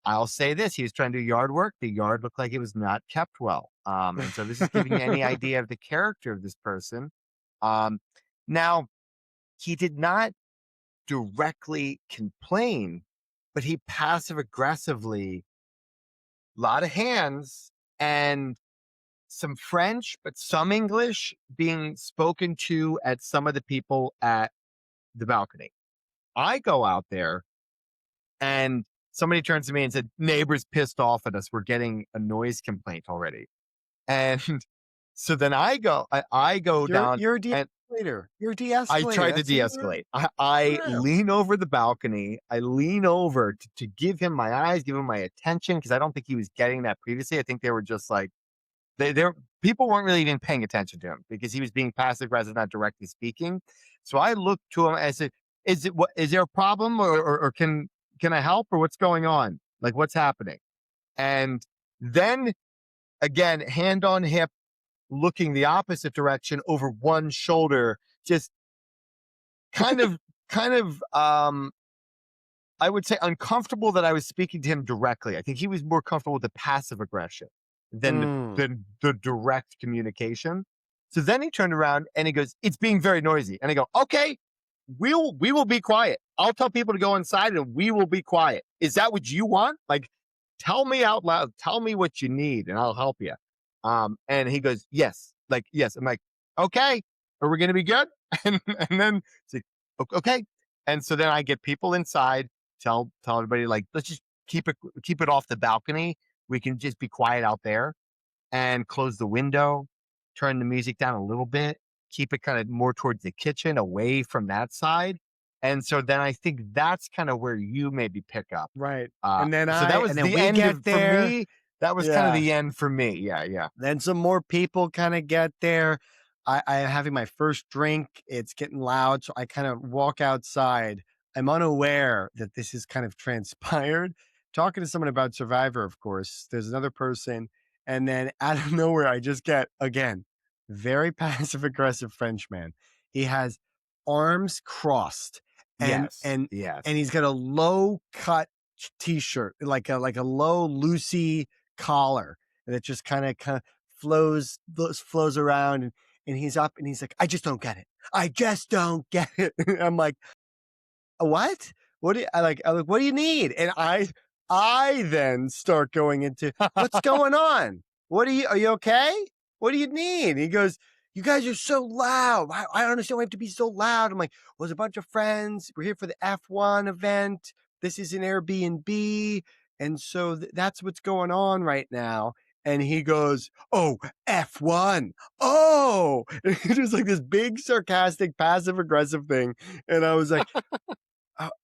I'll say this: he was trying to do yard work. The yard looked like it was not kept well. And so this is giving you any idea of the character of this person. Um, now he did not directly complain, but he passive aggressively, lot of hands and some French, but some English being spoken to at some of the people at the balcony. I go out there and somebody turns to me and said, "Neighbors pissed off at us. We're getting a noise complaint already." And so then I go You're down you're a and de-escalator. You're a I de-escalator. tried to That's what you are. de-escalate. I Yeah. lean over the balcony. I lean over to give him my eyes, give him my attention because I don't think he was getting that previously. I think they were just like they're people weren't really even paying attention to him because he was being passive aggressive, not directly speaking. So I looked to him and I said, "Is it what? Is there a problem, or can I help, or what's going on? Like what's happening?" And then again, hand on hip, looking the opposite direction over one shoulder, just kind of, kind of, I would say uncomfortable that I was speaking to him directly. I think he was more comfortable with the passive aggression than Mm. the direct communication. So then he turned around and he goes, "It's being very noisy." And I go, "Okay, we will be quiet. I'll tell people to go inside and we will be quiet. Is that what you want? Like, tell me out loud. Tell me what you need and I'll help you." And he goes, "Yes, like yes." I'm like, "Okay, are we going to be good?" And then it's like, Okay." And so then I get people inside, tell everybody like, let's just keep it off the balcony. We can just be quiet out there and close the window, turn the music down a little bit, keep it kind of more towards the kitchen, away from that side. And so then I think that's kind of where you maybe pick up. Right. Uh, And then so that and was then the we end get of for there. me. That was kind of Yeah. the end for me. Yeah, yeah. Then some more people kind of get there. I'm having my first drink. It's getting loud. So I kind of walk outside. I'm unaware that this is kind of transpired. Talking to someone about Survivor, of course. There's another person. And then out of nowhere, I just get, again, very passive aggressive Frenchman. He has arms crossed and Yes, and and yes. he's got a low cut t-shirt, like a low loosey collar that just kind of flows around and he's up and he's like, "I just don't get it. I just don't get it." I'm like, "What? What do you I like, what do you need?" And I then start going into, "What's going on? Are you okay? What do you need?" He goes, "You guys are so loud. I don't understand why you have to be so loud." I'm like, "Well, there's a bunch of friends. We're here for the F1 event. This is an Airbnb. And so that's what's going on right now." And he goes, "Oh, F1. Oh." It was like this big sarcastic passive aggressive thing. And I was like,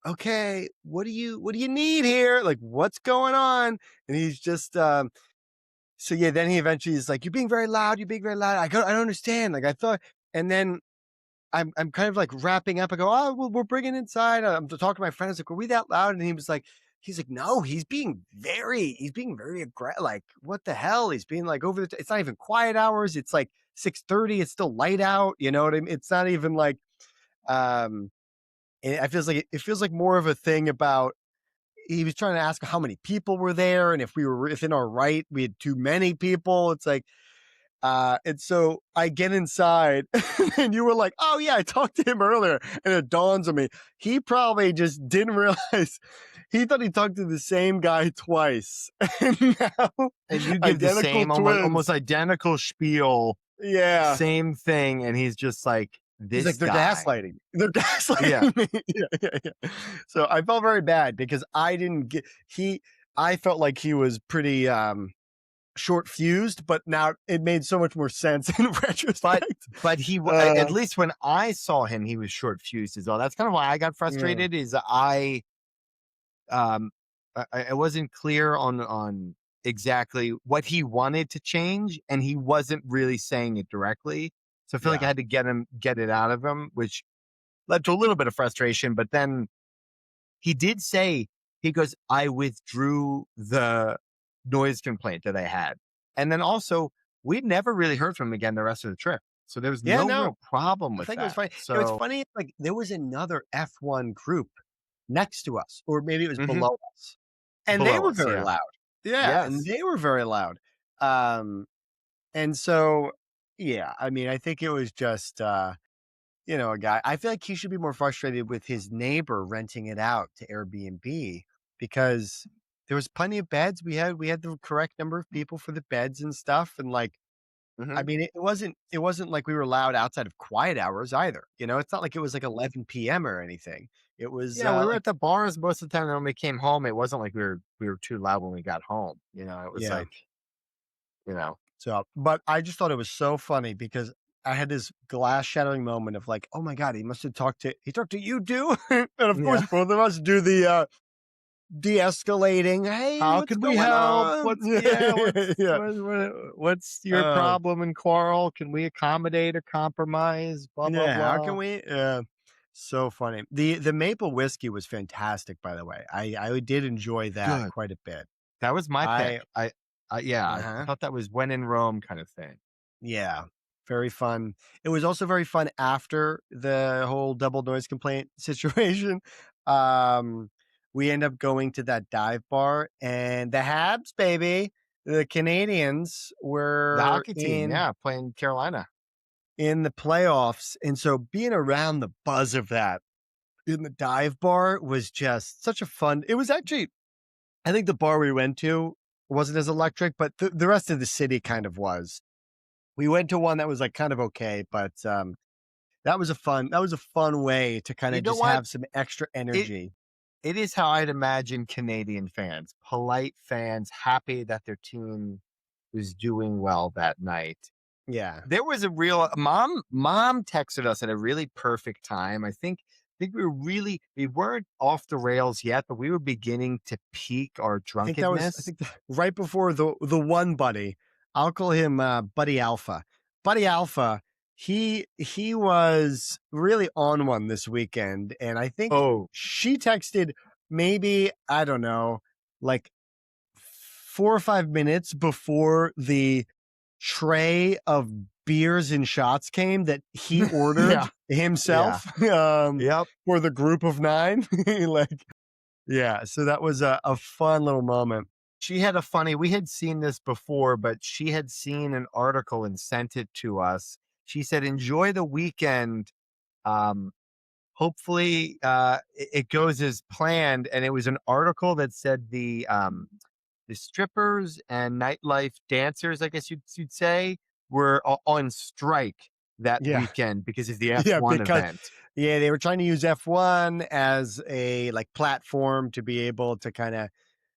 okay, what do you need here? Like, what's going on?" And he's just, so yeah, then he eventually is like, "You're being very loud. You're being very loud." I don't understand. Like I thought, and then I'm kind of like wrapping up. I go, "Oh, well, we're bringing inside." I'm talking to my friend. I was like, "Were we that loud?" And he's like, "No, he's being very aggressive. Like, what the hell? He's being like over it's not even quiet hours. It's like 6:30. It's still light out. You know what I mean? It's not even like, um, it feels like more of a thing about he was trying to ask how many people were there and if we were within our right, we had too many people. It's like, and so I get inside and you were like, "Oh yeah, I talked to him earlier." And it dawns on me, he probably just didn't realize he thought he talked to the same guy twice. And now And you give the identical same, almost twins. identical spiel, Yeah. same thing, and he's just like, He's like, "This "They're guy." gaslighting. They're Yeah. gaslighting me." Yeah. So I felt very bad because I didn't get I felt like he was pretty short fused, but now it made so much more sense in But retrospect. but at Uh least when I saw him, he was short fused as well. That's kind of why I got yeah. frustrated. Is um I wasn't clear on exactly what he wanted to change, and he wasn't really saying it directly. So I feel like I Yeah. had to get it out of him, which led to a little bit of frustration. But then he did say, he goes, I withdrew the noise complaint that I had. And then also, we never really heard from him again the rest of the trip. So there was Yeah, no no, real problem I with think it was that. funny. It was So, funny, like, there was another F1 group next to us, or maybe it was mhm, below us, and they below were us. very Yeah. loud. Yeah, and Yes. they were very loud. Um, and so, yeah, I mean, I think it was just, a guy. I feel like he should be more frustrated with his neighbor renting it out to Airbnb because there was plenty of beds. We had the correct number of people for the beds and stuff, and like, I Hmm. mean, it wasn't like we were loud outside of quiet hours either. It's not like it was like 11 p.m. or anything. It was Yeah, we were like, at the bars most of the time. And when we came home, it wasn't like we were too loud when we got home. It was yeah. like, you know, So, but I just thought it was so funny because I had this glass shattering moment of like, oh my god, he talked to you too, and of course yeah. both of us do the de-escalating. Hey, How what's can we going help? on? What's yeah? What's Yeah. what's your Uh, problem and quarrel? Can we accommodate or compromise? Blah blah yeah. How can blah. we? So funny. The maple whiskey was fantastic, by the way. I did enjoy that Good. quite a bit. That was my I pick. Yeah, I uh-huh. thought that was when in Rome kind of thing. Yeah, very fun. It was also very fun after the whole double noise complaint situation. Um, we end up going to that dive bar, and the Habs, baby, the Canadians The were hockey team, in yeah, playing Carolina. in the playoffs, and so being around the buzz of that in the dive bar was just such a fun. It was actually, I think the bar we went to wasn't as electric, but the rest of the city kind of was. We went to one that was like kind of okay, but that was a fun way to kind You of know just what? have some extra It energy. it is how I'd imagine Canadian fans, polite fans, happy that their team was doing well that night. Yeah. There was a real mom texted us at a really perfect time. I think we weren't off the rails yet, but we were beginning to peak our I drunkenness. think right before the one buddy, I'll call him Buddy Alpha. Buddy Alpha, he was really on one this weekend, and I think Oh, she texted maybe, I don't know, like 4 or 5 minutes before the tray of beers and shots came that he yeah, ordered yeah, himself, yep. for the group of 9. Like, yeah, so that was a fun little moment. We had seen this before, but she had seen an article and sent it to us. She said, enjoy the weekend. Um, Hopefully it goes as planned. And it was an article that said the strippers and nightlife dancers, I guess you'd say, were on strike that Yeah. weekend because of the Yeah, F1 because event. yeah, they were trying to use F1 as a, like, platform to be able to kinda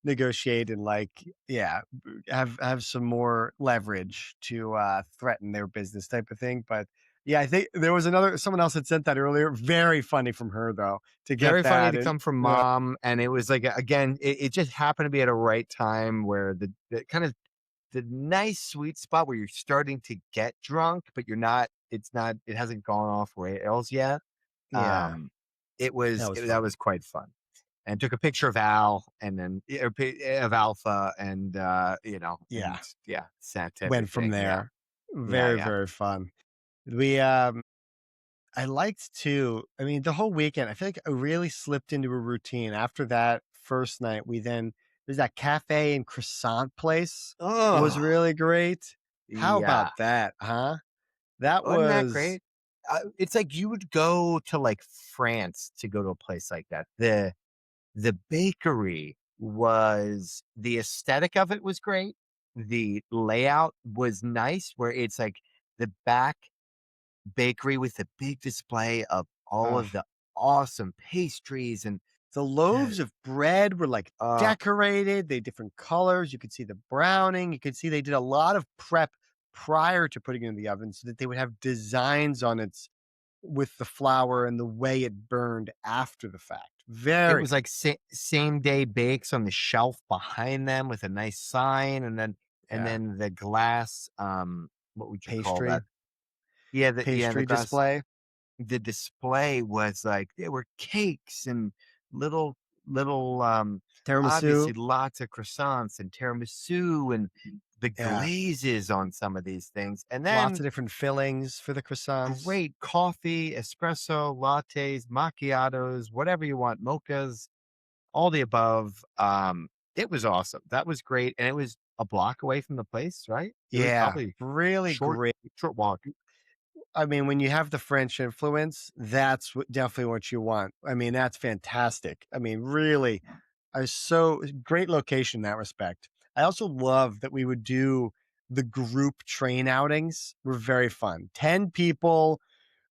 negotiate and, like, yeah, have some more leverage to, threaten their business type of thing, but, yeah, I think there was someone else had sent that earlier. Very funny from her, though, to get Very funny that, to and come from mom. And it was like, again, it just happened to be at a right time where the kind of the nice sweet spot where you're starting to get drunk, but it hasn't gone off rails yet. yeah, Um, that was that fun. was quite fun. And took a picture of Al and then of Alpha Yeah, and yeah, sent went from everything. Yeah. there. Yeah. Very, Yeah. very fun. We, I liked to. I mean, the whole weekend, I feel like I really slipped into a routine. After that first night, there's that cafe and croissant place was Oh, really great. How about yeah. that, huh? That Wasn't that was great? It's like you would go to like France to go to a place like that. The bakery was the aesthetic of it was great. The layout was nice where it's like the back bakery with a big display of all uh, of the awesome pastries and the the loaves of bread were like uh decorated. They different colors. You could see the browning. You could see they did a lot of prep prior to putting it in the oven so that they would have designs on its with the flour and the way it burned after the fact. it Very was cool. like same day bakes on the shelf behind them with a nice sign and Yeah. then the glass what would you call that? Pastry Yeah, the pastry glass display. the display was like there were cakes and little little Tiramisu, obviously lots of croissants and tiramisu and the yeah, glazes on some of these things. And lots then of different fillings for the croissants. great coffee, espresso, lattes, macchiatos, whatever you want, mochas, all the above. It was awesome. That was great. And it was a block away from the place, right? It was Yeah, probably really short, great. short walk. I mean, when you have the French influence, that's definitely what you want. I mean, that's fantastic. I mean, really, so great location in that respect. I also love that we would do the group train outings. Were very fun. 10 people.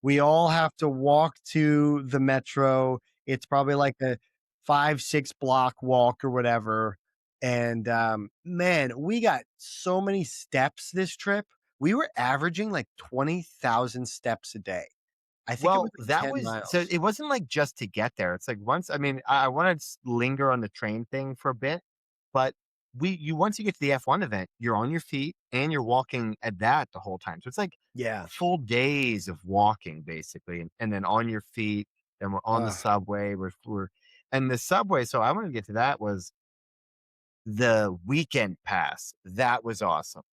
We all have to walk to the metro. It's probably like a 5, 6 block walk or whatever. And man, we got so many steps this trip. We were averaging like 20,000 steps a day. I think it was Well, like that 10 was so miles. it wasn't like just to get there. It's like once I mean, I wanna linger on the train thing for a bit, but once you get to the F1 event, you're on your feet and you're walking at that the whole time. So it's like Yeah. full days of walking basically, and then on your feet, then we're on the Uh, subway, we're and the subway, so I wanted to get to that was the weekend pass. That was awesome.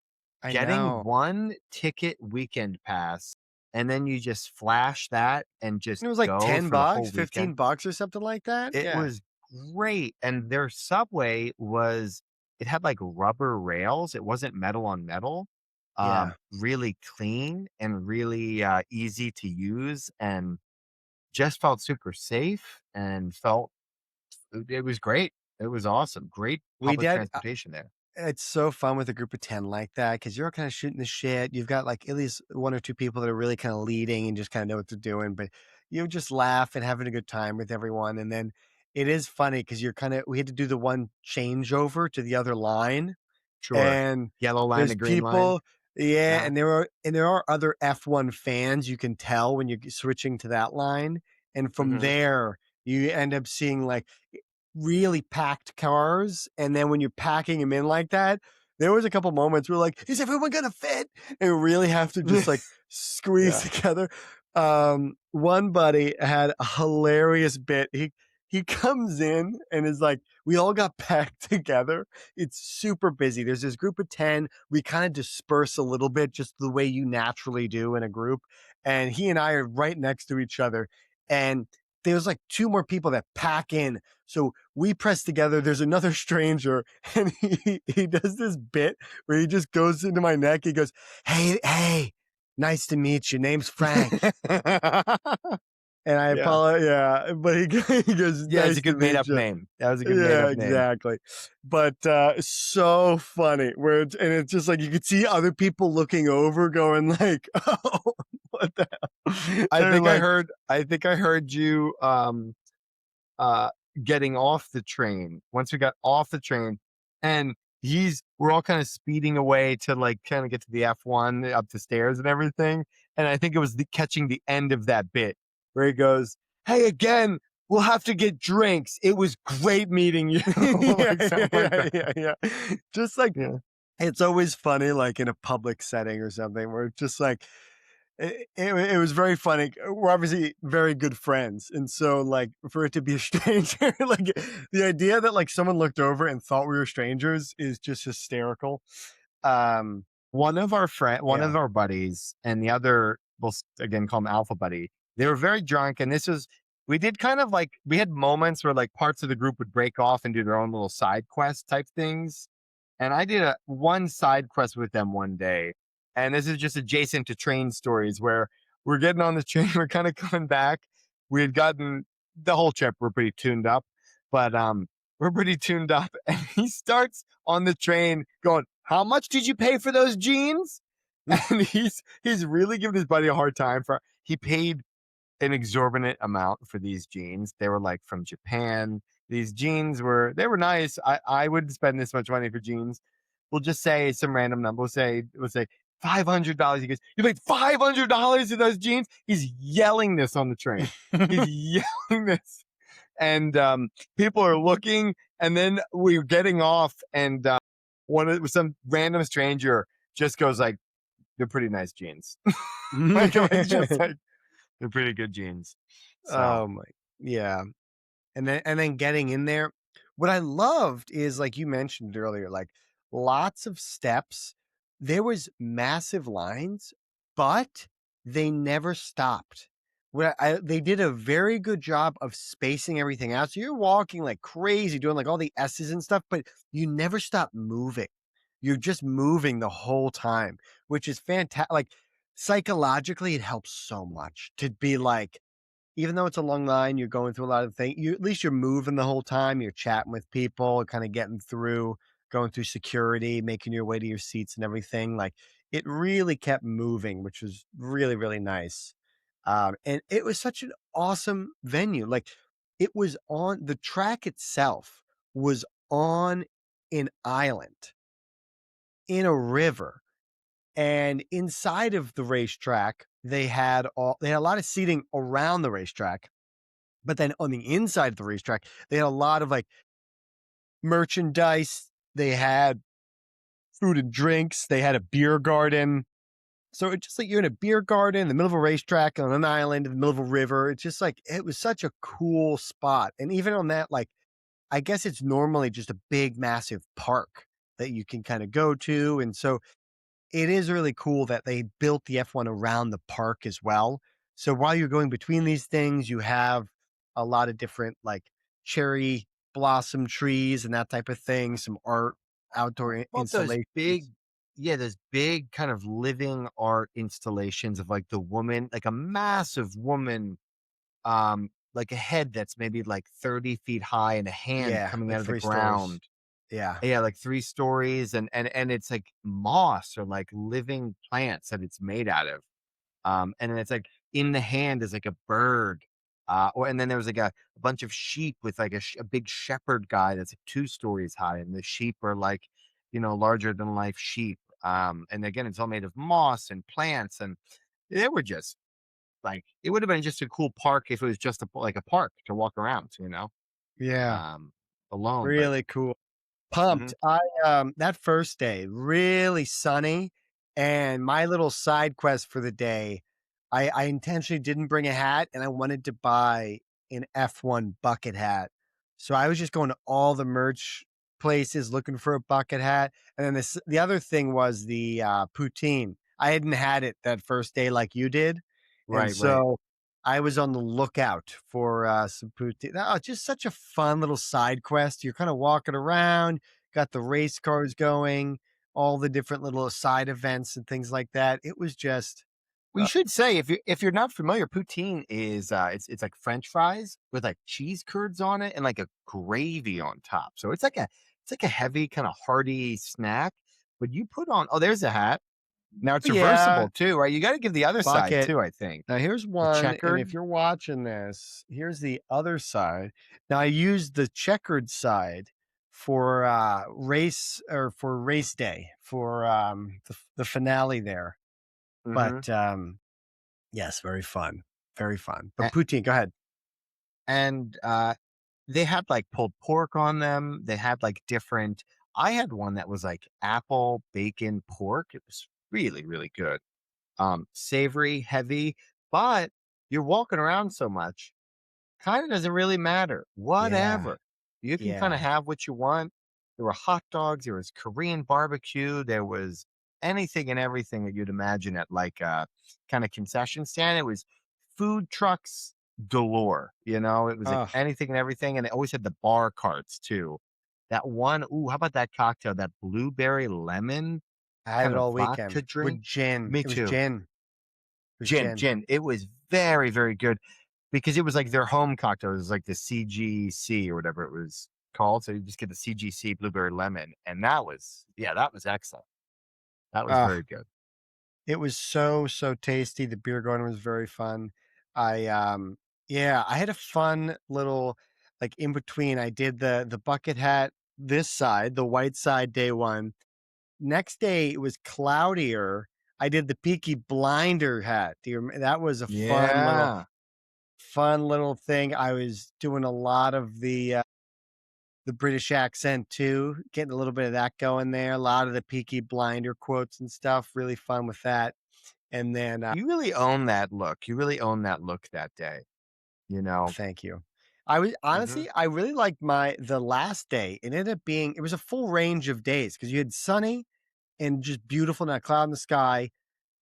I Getting know. 1 ticket weekend pass, and then you just flash that and It just was like go 10 for the bucks, whole 15 weekend. bucks or something like that. It Yeah. was great, and their subway was it had, like, rubber rails, it wasn't metal on metal, Yeah. really clean and really, easy to use, and just felt super safe and felt it was great. It was awesome. Great We public did. transportation there. It's so fun with a group of 10 like that because you're kind of shooting the shit. You've got like at least one or two people that are really kind of leading and just kind of know what they're doing, but you just laugh and having a good time with everyone. And then it is funny because we had to do the one changeover to the other line. Sure. And Yellow line there's to green line. people, yeah, Uh-huh. and there are other F1 fans you can tell when you're switching to that line. And from Mhm. there, you end up seeing like really packed cars, and then when you're packing them in like that, there was a couple moments where like, "Is everyone gonna fit?" And we really have to just, like, squeeze Yeah. together. One buddy had a hilarious bit. He comes in and is like, "We all got packed together. It's super busy. There's this group of 10. We kinda disperse a little bit just the way you naturally do in a group, and he and I are right next to each other, and there's, like, 2 more people that pack in, so we press together. There's another stranger, and he does this bit where he just goes into my neck. He goes, "Hey, nice to meet you. Name's Frank." And I Yeah. apologize, yeah, but he goes, Yeah, it's a "Nice to good made meet up you." name. That was a good made Yeah, up name. exactly. But so funny. It's just like you could see other people looking over, going like, "Oh, what the hell?" They're like, I think I heard you uh getting off the train. Once we got off the train and we're all kind of speeding away to like kind of get to the F1 up the stairs and everything. And I think it was catching the end of that bit where he goes, "Hey, again, we'll have to get drinks. It was great meeting you." yeah, Like something like yeah, that. yeah, yeah. Just like Yeah. it's always funny, like in a public setting or something, where it's just like it was very funny. We're obviously very good friends, and so like for it to be a stranger, like the idea that like someone looked over and thought we were strangers is just hysterical. Um, One yeah. of our buddies and the other, again call him Alpha Buddy. They were very drunk, and we did kind of like we had moments where like parts of the group would break off and do their own little side quest type things. And I did one side quest with them one day, and this is just adjacent to train stories where we're getting on the train, we're kind of coming back. We had gotten the whole trip, we're pretty tuned up, but we're pretty tuned up, and he starts on the train going, "How much did you pay for those jeans?" And he's really giving his buddy a hard time for he paid an exorbitant amount for these jeans. They were like from Japan. These jeans they were nice. I would spend this much money for jeans. We'll just say some random number. We'll say $500. He goes, "You paid $500 for those jeans?" He's yelling this on the train. He's yelling this, and people are looking. And then we're getting off, and some random stranger just goes like, "They're pretty nice jeans." Like it was just like They're pretty good jeans. So Oh my, yeah. And then getting in there. What I loved is, like you mentioned earlier, like lots of steps. There was massive lines, but they never stopped. They did a very good job of spacing everything out. So you're walking like crazy, doing like all the S's and stuff, but you never stop moving. You're just moving the whole time, which is fantastic. Like psychologically, it helps so much to be like, even though it's a long line, you're going through a lot of things. You, at least you're moving the whole time. You're chatting with people, kind of getting through, going through security, making your way to your seats and everything. Like it really kept moving, which was really, really nice. And it was such an awesome venue. Like it was on the track itself was on an island in a river. And inside of the racetrack, they had a lot of seating around the racetrack. But then on the inside of the racetrack, they had a lot of like merchandise. They had food and drinks. They had a beer garden. So it's just like you're in a beer garden in the middle of a racetrack on an island in the middle of a river. It's just like it was such a cool spot. And even on that, like I guess it's normally just a big, massive park that you can kind of go to. And so it is really cool that they built the F1 around the park as well. So while you're going between these things, you have a lot of different like cherry blossom trees and that type of thing, some art, outdoor about those installations. big, yeah, those big kind of living art installations of like the woman, like a massive woman, like a head that's maybe like 30 feet high and a hand Yeah, coming like out of the 3 stories. ground. Yeah. Yeah, like 3 stories, and it's like moss or like living plants that it's made out of. And then it's like in the hand is like a bird. Or and then there was like a bunch of sheep with like a big shepherd guy that's like 2 stories high, and the sheep are like, larger than life sheep. And again, it's all made of moss and plants, and they were just like it would have been just a cool park if it was just like a park to walk around, Yeah. um, alone. But Really cool. mhm, Pumped. That first day, really sunny, and my little side quest for the day, I intentionally didn't bring a hat, and I wanted to buy an F1 bucket hat. So I was just going to all the merch places looking for a bucket hat, and then the other thing was the, poutine. I hadn't had it that first day like you did, and right, right. so I was on the lookout for, some poutine. Oh, just such a fun little side quest. You're kinda walking around, got the race cars going, all the different little side events and things like that. It was just, We should say if you're not familiar, poutine is it's like French fries with like cheese curds on it and like a gravy on top. So it's like a heavy kind of hearty snack. But you put on there's a hat. Now it's yeah, reversible too, right? You got to give the other side bucket. too, I think. Now here's The one, and if checkered. you're watching this, here's the other side. Now I used the checkered side for, race day, for, the finale there. Hmm. But, yes, very fun, very fun. But And, poutine, go ahead. and they had like pulled pork on them. They had like different. I had one that was like apple bacon pork. It was really, really good. Savory, heavy, but you're walking around so much, kind of doesn't really matter. Yeah, Whatever. You can kind of yeah. have what you want. There were hot dogs, there was Korean barbecue, there was anything and everything that you'd imagine at like a kind of concession stand. It was food trucks galore, It was like Oh, anything and everything. And they always had the bar carts too. That one, ooh, how about that cocktail? That blueberry lemon I had kind it of all vodka weekend drink? with gin. Me It was too. gin. It was Gin, gin. gin. It was very, very good because it was like their home cocktail. It was like the CGC or whatever it was called. So you just get the CGC blueberry lemon. And that was excellent. That was Oh, very good. it was so, so tasty. The beer garden was very fun. I, yeah, I had a fun little, like in between. I did the bucket hat this side, the white side day one. Next day it was cloudier. I did the Peaky Blinder hat. That was a Yeah. fun little thing. I was doing a lot of the British accent too, getting a little bit of that going there. A lot of the Peaky Blinder quotes and stuff. Really fun with that. And then, You really own that look. You really own that look that day, you know? thank you. I was Mhm. honestly, I really liked the last day. It ended up being, it was a full range of days because you had sunny and just beautiful, not a cloud in the sky,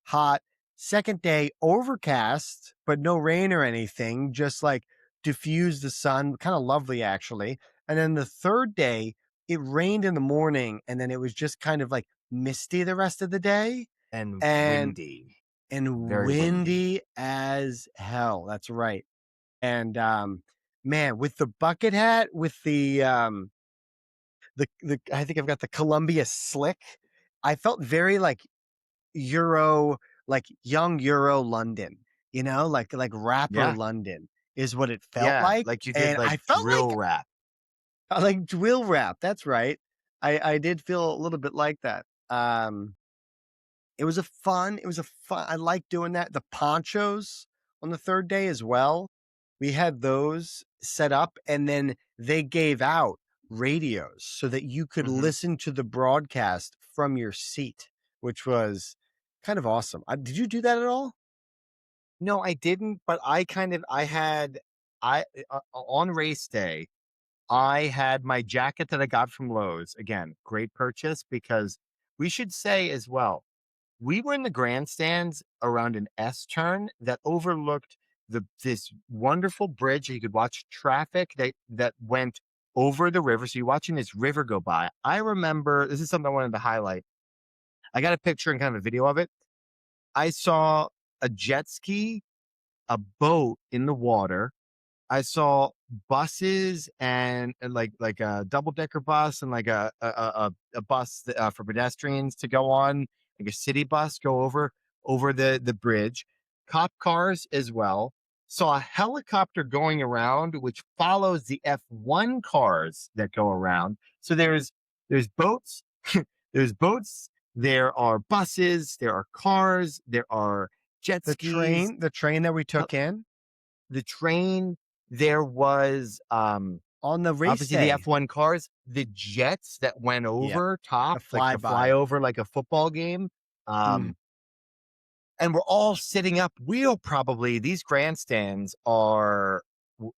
hot. Second day, overcast, but no rain or anything, just like diffused the sun, kind of lovely actually. And then the third day, it rained in the morning and then it was just kind of like misty the rest of the day And and windy, and very windy. windy as hell. That's right. And man, with the bucket hat, with the I think I've got the Columbia slick. I felt very like Euro, like young Euro London, like rapper Yeah, London is what it felt yeah, like, like you did, and like, I felt drill like rap. I like drill rap, that's right. I did feel a little bit like that. It was a fun I like doing that. The ponchos on the 3rd day as well, we had those set up, and then they gave out radios so that you could Mhm. listen to the broadcast from your seat, which was kind of awesome. Did you do that at all? No, I didn't, but I had on race day, I had my jacket that I got from Lowe's. Again, great purchase because we should say as well, we were in the grandstands around an S turn that overlooked this wonderful bridge. You could watch traffic that went over the river. So you're watching this river go by. I remember this is something I wanted to highlight. I got a picture and kind of a video of it. I saw a jet ski, a boat in the water. I saw buses and like a double-decker bus and like a bus for pedestrians to go on, like a city bus go over the bridge. Cop cars as well. Saw a helicopter going around, which follows the F1 cars that go around. So there's boats, there's boats, there are buses, there are cars, there are jet The skis, train that we took in the train, there was, on the race obviously the day. F1 cars, the jets that went Yep, over the top, like the flyby. flyover like a football game, Mm, um, and we're all sitting up. We'll probably these grandstands are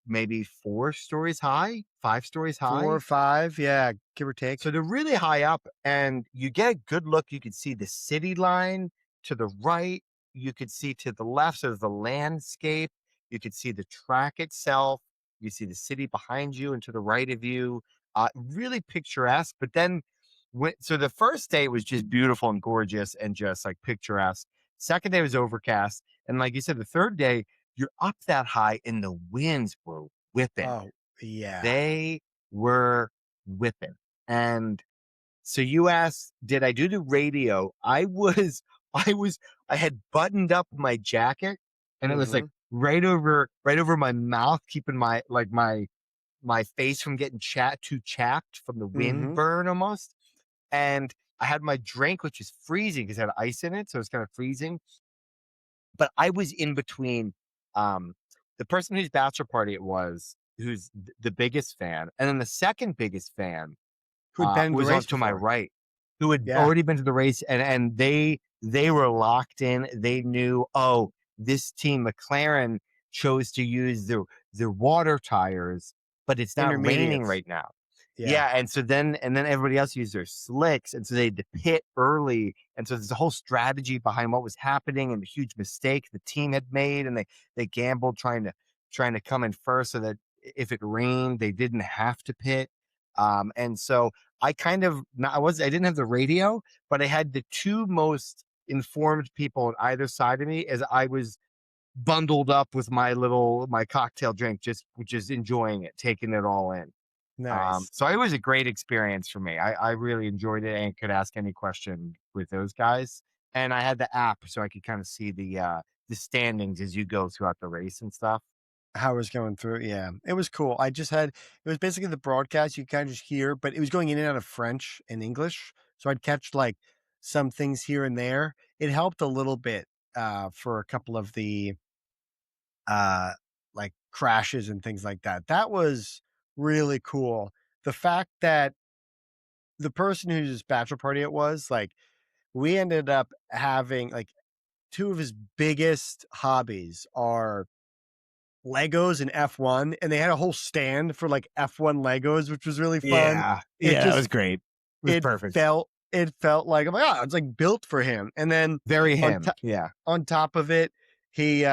maybe 4 stories high, 5 stories 4 or high. 5, yeah, give or take. So they're really high up and you get a good look. You can see the city line to the right. You could see to the left. So the landscape. You could see the track itself. You see the city behind you and to the right of you. Really picturesque. But then, so the first day was just beautiful and gorgeous and just like picturesque. Second day was overcast. And like you said, the third day, you're up that high and the winds were whipping. Oh, yeah. They were whipping. And so you asked, did I do the radio? I had buttoned up my jacket and it was like Mhm, right over my mouth, keeping my face from getting too chapped from the wind mhm. burn almost. And I had my drink, which is freezing because it had ice in it. So it's kind of freezing. But I was in between um the person whose bachelor party it was, who's the biggest fan, and then the second biggest fan Who'd been in the was on race to my before. right, who had Yeah, already been to the race and they were locked in. They knew, oh, this team McLaren chose to use their water tires, but it's not raining intermediates. right now. Yeah, Yeah, and then everybody else used their slicks, and so they had to pit early, and so there's a whole strategy behind what was happening and the huge mistake the team had made, and they gambled trying to come in first so that if it rained, they didn't have to pit. And so I didn't have the radio, but I had the two most informed people on either side of me as I was bundled up with my cocktail drink, just enjoying it, taking it all in. nice. So it was a great experience for me. I really enjoyed it and could ask any question with those guys. And I had the app so I could kind of see the standings as you go throughout the race and stuff. How it was going through, yeah. It was cool. It was basically the broadcast you kinda just hear, but it was going in and out of French and English, so I'd catch, like, some things here and there. It helped a little bit, for a couple of the, uh, like, crashes and things like that. That was really cool. The fact that the person whose bachelor party it was, like, we ended up having, like, two of his biggest hobbies are Legos and F1, and they had a whole stand for like F1 Legos, which was really fun. Yeah. It Yeah, that just was great. It was it perfect. felt like, I'm like, oh, it's like built for him. And then Very on him. Yeah. on top of it, he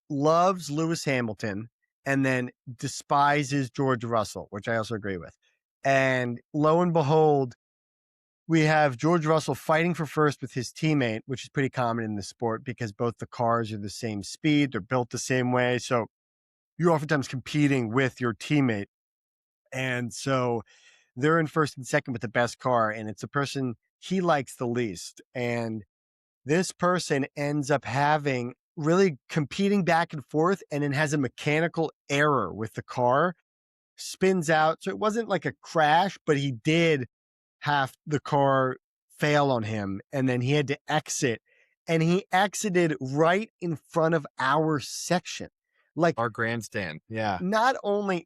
loves Lewis Hamilton and then despises George Russell, which I also agree with. And lo and behold, we have George Russell fighting for first with his teammate, which is pretty common in the sport because both the cars are the same speed, they're built the same way. So you're oftentimes competing with your teammate. And so they're in first and second with the best car, and it's a person he likes the least. And this person ends up having really competing back and forth and then has a mechanical error with the car, spins out. So it wasn't like a crash, but he did have the car fail on him, and then he had to exit, and he exited right in front of our section. Like, Our grandstand. Yeah. not only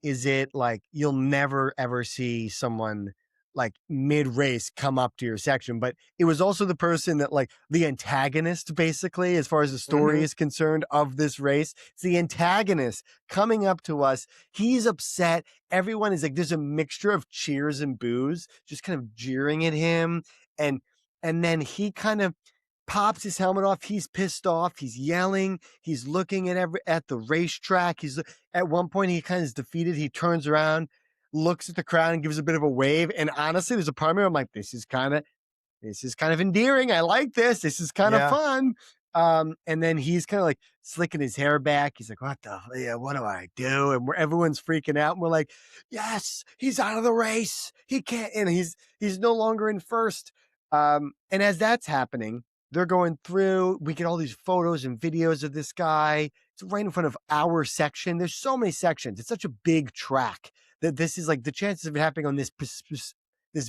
is it like you'll never ever see someone like mid race come up to your section, but it was also the person that, like, the antagonist, basically, as far as the story Mhm. is concerned of this race. It's the antagonist coming up to us. He's upset. Everyone is like, there's a mixture of cheers and boos, just kind of jeering at him. And then he kind of pops his helmet off. He's pissed off. He's yelling. He's looking at the racetrack. He's at one point he kind of is defeated. He turns around, looks at the crowd, and gives a bit of a wave. And honestly, there's a part of me where I'm like, this is kind of endearing. I like this. This is kind of Yeah. fun. And then he's kind of like slicking his hair back. He's like, what do I do? And everyone's freaking out. And we're like, yes, he's out of the race. He can't, and he's no longer in first. And as that's happening, they're going through, we get all these photos and videos of this guy. It's right in front of our section. There's so many sections. It's such a big track that this is like the chances of it happening on this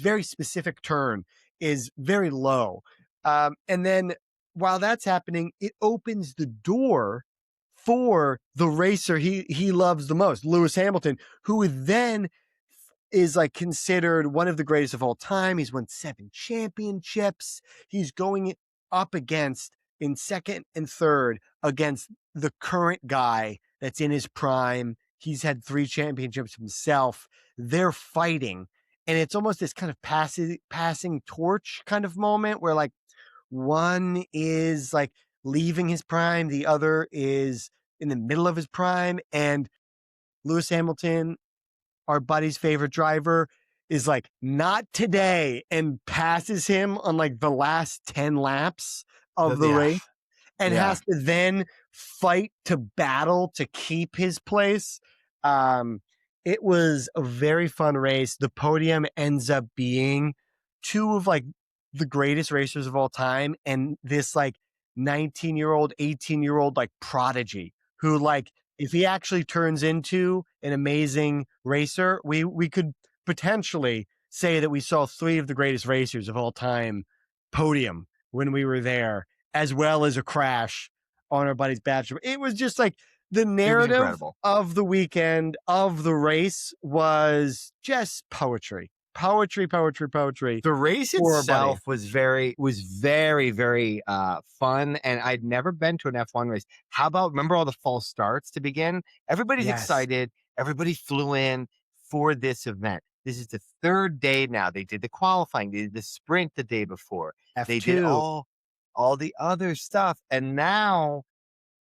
very specific turn is very low. And then while that's happening, it opens the door for the racer he loves the most, Lewis Hamilton, who then is like considered one of the greatest of all time. He's won 7 championships. He's going up against, in second and third, against the current guy that's in his prime. He's had 3 championships himself. They're fighting, and it's almost this kind of passing torch kind of moment where, like, one is like leaving his prime, the other is in the middle of his prime, and Lewis Hamilton, our buddy's favorite driver, is like, not today, and passes him on like the last 10 laps of the Yeah. race, and Yeah. has to then fight to battle to keep his place. Um, it was a very fun race. The podium ends up being 2 of like the greatest racers of all time, and this like 19-year-old, 18-year-old like prodigy who, like, if he actually turns into an amazing racer, we could potentially say that we saw 3 of the greatest racers of all time podium when we were there, as well as a crash on our buddy's Bachelor. It was just like the It was narrative incredible. of the weekend of the race was just poetry. Poetry, poetry, poetry. The race For our buddy. itself was very, very fun, and I'd never been to an F1 race. How about, remember all the false starts to begin? Everybody's Yes. excited. Everybody flew in for this event. This is the 3rd day now. They did the qualifying. They did the sprint the day before. They did F2. all the other stuff, and now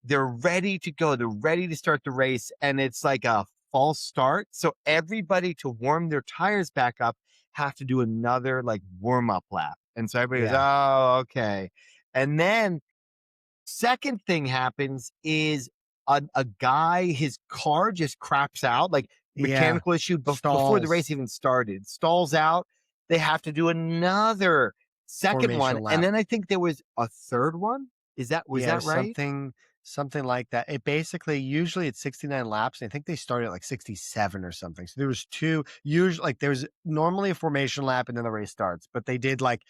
they're ready to go. They're ready to start the race, and it's like a false start. So everybody, to warm their tires back up, have to do another like warm up lap. And so everybody goes, Yeah. "Oh, okay." And then second thing happens is a guy, his car just craps out, like Yeah. mechanical issue before the Stalls. race even started, stalls out. They have to do another second one, Formation and lap. then I think there was a third one. Was Yeah, that right? something like that. It basically, usually it's 69 laps, and I think they started at like 67 or something. So there was 2, usually, like, there's normally a formation lap and then the race starts, but they did like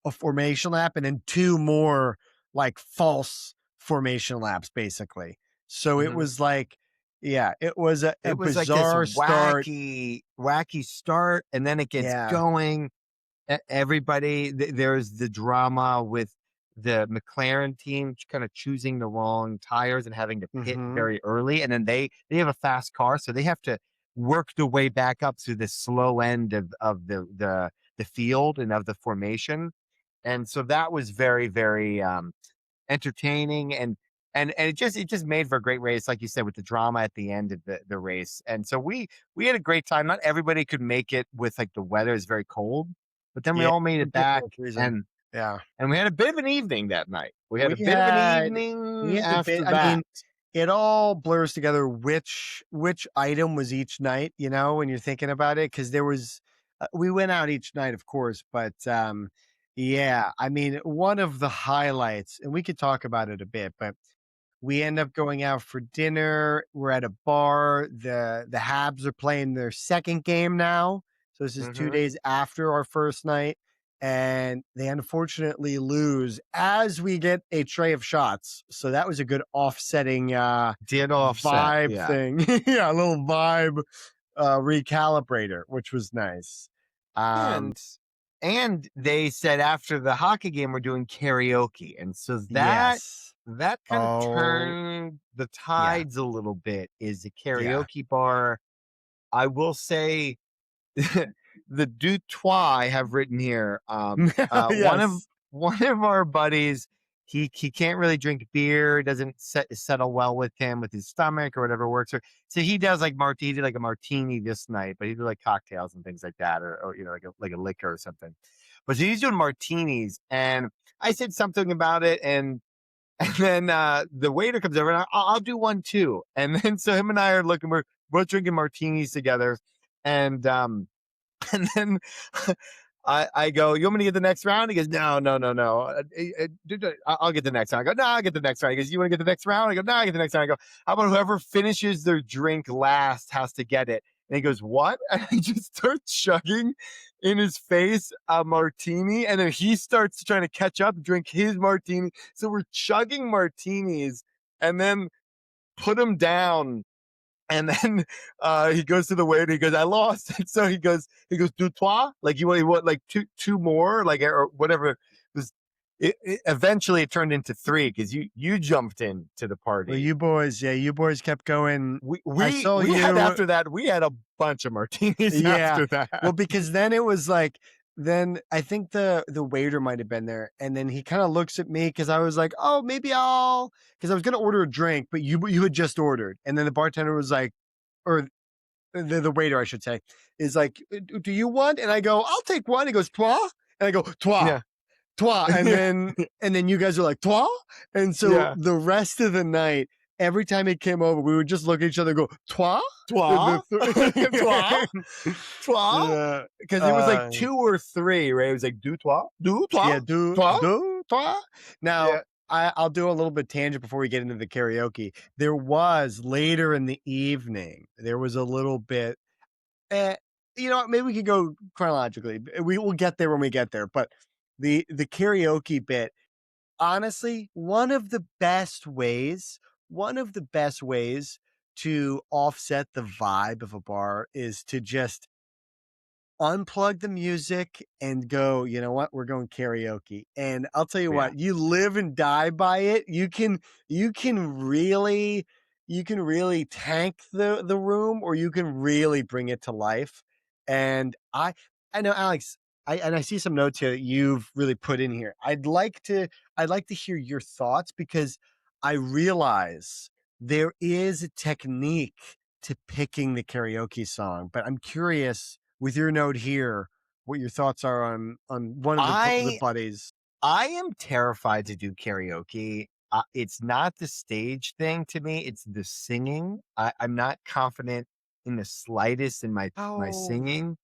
a formation lap and then 2 more like false formation laps, basically. So it Mhm. was like, yeah, it was a It was like this bizarre start. wacky start, and then it gets Yeah. going. Everybody, there's the drama with the McLaren team kind of choosing the wrong tires and having to pit Mhm. very early, and then they have a fast car, so they have to work their way back up through the slow end of the field and of the formation. And so that was very, very entertaining, and it just made for a great race, like you said, with the drama at the end of the race. And so we had a great time. Not everybody could make it with like the weather is very cold, but then we Yeah, all made some it back, people are freezing. and Yeah. and we had a bit of an evening that night. We had We a bit of an had we evening had a bit after I that. mean, it all blurs together which item was each night, when you're thinking about it, because there was we went out each night, of course, but, yeah, I mean, one of the highlights, and we could talk about it a bit, but we end up going out for dinner. We're at a bar. The Habs are playing their second game now. So this is 2 Hmm. days after our first night, and they unfortunately lose as we get a tray of shots. So that was a good offsetting Did offset, vibe yeah. thing. Yeah, a little vibe recalibrator, which was nice. Um, And they said after the hockey game we're doing karaoke. And so yes. that kind of Oh, turned the yeah. tides a little bit. Is the Yeah. karaoke bar. I will say the du trois I have written here. Yes. One of our buddies, he can't really drink beer. Doesn't settle well with him with his stomach or whatever works. So he does like he did like a martini this night, but he did like cocktails and things like that, or like a liquor or something. But so he's doing martinis, and I said something about it, and then the waiter comes over, and I'll do one too. And then so him and I are looking, we're both drinking martinis together, and and then I go, "You want me to get the next round?" He goes, "No, no, no, no. I'll get the next round." I go, "No, I'll get the next round." He goes, "You want to get the next round?" I go, "No, I get the next round." I go, "How about whoever finishes their drink last has to get it?" And he goes, "What?" And he just starts chugging in his face a martini, and then he starts trying to catch up, drink his martini. So we're chugging martinis, and then put him down, and then he goes to the waiter. He goes, "I lost." And so he goes, "Du trois?" Like you want like two more, like or whatever. It was eventually it turned into three because you jumped in to the Well, party. you boys kept going. We I we saw we had you. after that we had a bunch of martinis Yeah. after Well, that. because then it was like, then I think the waiter might have been there, and then he kind of looks at me because I was like, oh, maybe because I was gonna order a drink, but you had just ordered, and then the bartender was like, or the waiter, I should say, is like, do you want? And I go, I'll take one. He goes, toi, and I go, toi. Yeah, Toi, and then you guys are like, toi? And so yeah. the rest of the night, every time he came over, we would just look at each other and go, toi? Toi, toi, toi. Yeah. Because it was like two or three, right? It was like du toi, Yeah, toi. toi? Now, Yeah. I'll do a little bit tangent before we get into the karaoke. There was later in the evening, there was a little bit, eh, maybe we could go chronologically. We will get there when we get there, but the karaoke bit, honestly, one of the best ways to offset the vibe of a bar is to just unplug the music and go, you know what, we're going karaoke. And I'll tell you Yeah. what, you live and die by it. You can really tank the room, or you can really bring it to life. And I know, Alex, I see some notes here that you've really put in here. I'd like to hear your thoughts, because I realize there is a technique to picking the karaoke song, but I'm curious, with your note here, what your thoughts are on one of the I buddies. I am terrified to do karaoke. It's not the stage thing to me; it's the singing. I'm not confident in the slightest in my Oh, singing,